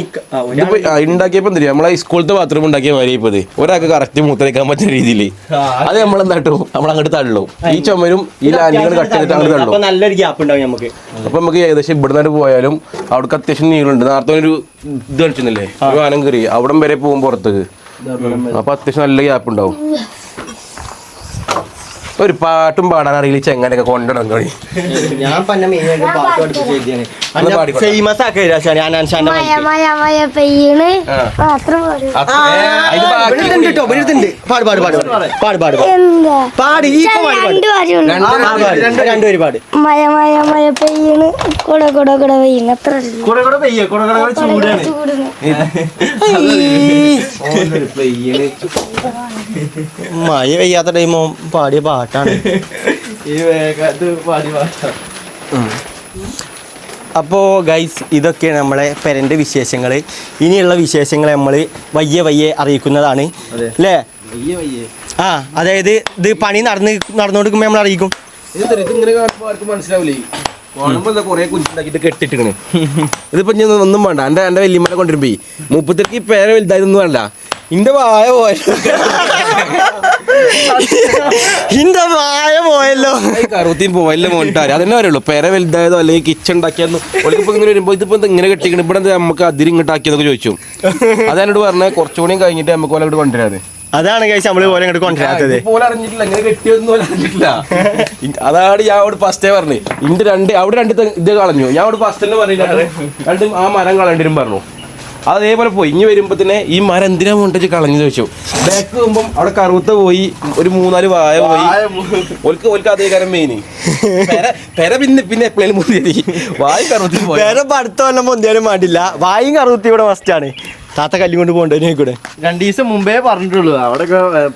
ഉണ്ടാക്കിയപ്പോ എന്തിനാ നമ്മളെ സ്കൂളത്തെ ബാത്റൂം ഉണ്ടാക്കിയ മാതിരി ഒരാൾക്ക് കറക്റ്റ് മൂത്രയ്ക്കാൻ പറ്റുന്ന രീതിയിൽ അത് നമ്മളെന്താട്ടും നമ്മളങ്ങോട്ട് തള്ളും. ഈ ചുമരും ഈ ലാൻഡിങ് കട്ട് ചെയ്തിട്ട് അങ്ങോട്ട് തള്ളും. നല്ലൊരു ഗ്യാപ്പ് ഉണ്ടാവും നമുക്ക്. അപ്പൊ നമുക്ക് ഏകദേശം ഇവിടുന്ന് പോയാലും അവിടേക്ക് അത്യാവശ്യം നീളുണ്ട്. നേരത്തെ ഒരു ഇത് കളിച്ചില്ലേ, ഒരു വാനം കയറി അവിടം വരെ പോകും പുറത്തേക്ക്. അപ്പൊ അത്യാവശ്യം നല്ല ഗ്യാപ്പ് ഉണ്ടാവും. ഒരു പാട്ടും പാടാൻ അറിയില്ല ചെങ്ങനൊക്കെ കൊണ്ടുവരണം കളി. ഞാൻ പന്നെ മെയിനായിട്ട് പാട്ട് പഠിപ്പിച്ചു ഫേമസ് ആക്കി അനാൻഷാന്റെ മയ മയ മയ പെയ്യണ് മാത്രം എന്താ പാടി ഈ രണ്ടു വരെയുള്ളൂ രണ്ടുപേര് പാട്. മയ മയ മയ പെയ്യണ് കുട കുട കുട പെയ്യണ് അത്ര കൂടെ കൂടെ പെയ്യ കൂടെ കൂടെ ചൂടാണ്. ചൂടുന്നു മഴ പെയ്യാത്ത ടൈമോ പാടിയ പാട്ടാണ് ഈ വേഗത്ത് പാടിയ പാട്ടാണ്. അപ്പോൾ ഗൈസ് ഇതൊക്കെയാണ് നമ്മളെ പെരൻ്റെ വിശേഷങ്ങൾ. ഇനിയുള്ള വിശേഷങ്ങൾ നമ്മൾ വയ്യെ അറിയിക്കുന്നതാണ് അല്ലേ? ആ അതായത് ഇത് പണി നടന്നുകൊടുക്കുമ്പോൾ നമ്മൾ അറിയിക്കും. ഇതിങ്ങനെ കാണുമ്പോൾ ആർക്കും മനസ്സിലാവില്ലേ? കാണുമ്പോൾ കുറെ കുഞ്ഞിണ്ടാക്കിട്ട് കെട്ടിട്ടിക്കണ്. ഇതിപ്പോ ഞാൻ ഒന്നും വേണ്ട. എന്റെ വല്യമ്മനെ കൊണ്ടിരുമ്പോ മുപ്പത്തിക്ക് പേരെ വലുതായതൊന്നും വേണ്ട. ഇന്റെ വായ പോയല്ലോ കറുത്തിയും പോയല്ലോ മോണ്ടാര് അതെന്നെ പറയുള്ളൂ. പേരെ വലുതായതോ അല്ലെങ്കിൽ കിച്ചൺ ഉണ്ടാക്കിയതെന്നു ഒരിക്കപ്പോ ഇങ്ങനെ വരുമ്പോ ഇതിപ്പോ ഇങ്ങനെ കെട്ടിക്കണം ഇവിടെ നമുക്ക് അതിരി ഇങ്ങോട്ടാക്കിയതൊക്കെ ചോദിച്ചു. അതെന്നോട് പറഞ്ഞ കുറച്ചുകൂടി കഴിഞ്ഞിട്ട് നമുക്ക് ഓലെ കൊണ്ടുവരാതെ. അതാണ് കഴിച്ച് നമ്മള് പോലെ ഇങ്ങോട്ട് കൊണ്ടുവരാത്തത്. പോലെ അറിഞ്ഞിട്ടില്ല ഇങ്ങനെ കെട്ടിയൊന്നും അറിഞ്ഞിട്ടില്ല. അതാണ് ഞാൻ അവിടെ ഫസ്റ്റേ പറഞ്ഞു. ഇന്റെ അവിടെ രണ്ട് ഇത് കളഞ്ഞു. ഞാൻ അവിടെ ഫസ്റ്റ് തന്നെ പറഞ്ഞില്ല രണ്ടും ആ മരം കളയണ്ടിരും പറഞ്ഞു. അതേപോലെ പോയി. ഇനി വരുമ്പോ തന്നെ ഈ മരം എന്തിനാ കൊണ്ടിട്ട് കളഞ്ഞു ചോദിച്ചു. ബാക്ക് പോകുമ്പം അവിടെ കറുത്ത പോയി ഒരു 3-4 വായ പോയി. ഓൽക്ക് അതേ കാര്യം മെയിന് പെര പിന്നെ എപ്പോഴും മുന്തിയത് വായ കറുത്തി പോയി. വേറെ അടുത്ത കൊല്ലം പൊന്തിയാലും വേണ്ടില്ല. വായും കറുത്തി ഇവിടെ മസ്റ്റാണ്. താത്ത കല്ലും കൊണ്ട് പോകണ്ടേ കൂടെ 2 ദിവസം മുമ്പേ പറഞ്ഞിട്ടുള്ളൂ. അവിടെ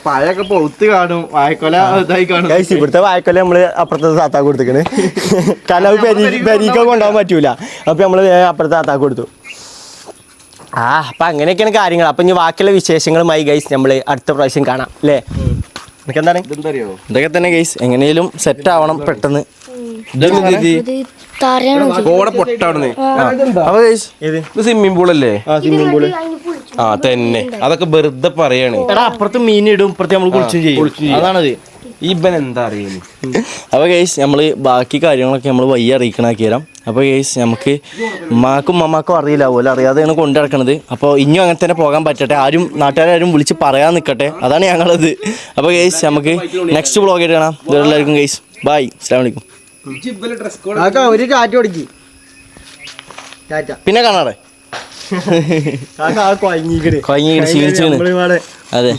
പഴയൊക്കെ പൊളുത്ത് കാണും. വായക്കൊല ഇതായി കാണും. ഇവിടുത്തെ വായക്കൊല നമ്മള് അപ്പുറത്തെ താത്താക്ക് കൊടുത്തേക്കണ്. കാരണം അത് പെരീക്കൊക്കെ കൊണ്ടുപോകാൻ പറ്റൂല. അപ്പൊ നമ്മള് അപ്പുറത്തെ താത്താക്ക് കൊടുത്തു. അപ്പൊ അങ്ങനെയൊക്കെയാണ് കാര്യങ്ങൾ. അപ്പൊ ഇനി ബാക്കിയുള്ള വിശേഷങ്ങളുമായി ഗൈസ് നമ്മൾ അടുത്ത പ്രാവശ്യം കാണാം അല്ലേ? എനിക്ക് എന്താണ് ഇതൊക്കെ തന്നെ ഗൈസ്. എങ്ങനെയും സെറ്റ് ആവണം പെട്ടെന്ന്. സ്വിമ്മിംഗ് പൂളല്ലേ? സ്വിമ്മിംഗ് പൂള് തന്നെ അതൊക്കെ വെറുതെ പറയാണ്. അപ്പുറത്ത് മീൻ ഇടും, ഇപ്പുറത്ത് നമ്മൾ കുളിച്ചും ചെയ്യും. അതാണത്. ഇവൻ എന്താ അറിയുന്നു. അപ്പോൾ ഗൈസ് നമ്മൾ ബാക്കി കാര്യങ്ങളൊക്കെ നമ്മൾ വയ്യ അറിയിക്കണാക്കി തരാം. അപ്പോൾ ഗൈസ് നമുക്ക് ഉമ്മാക്കും മമ്മാക്കും അറിയില്ല പോലെ അറിയാതെയാണ് കൊണ്ടു നടക്കണത്. അപ്പോൾ ഇനിയും അങ്ങനെ തന്നെ പോകാൻ പറ്റട്ടെ. നാട്ടുകാരും വിളിച്ച് പറയാൻ നിൽക്കട്ടെ. അതാണ് ഞങ്ങളത്. അപ്പോൾ ഗൈസ് നമുക്ക് നെക്സ്റ്റ് വ്ളോഗ് ആയിട്ട് കാണാം. എല്ലാവർക്കും ഗൈസ് ബൈ. അസ്സലാമു അലൈക്കും. ഒരു ചാറ്റ് കൊടുക്കി പിന്നെ കാണാറേ. ക്ഷീണിച്ചു. അതെ.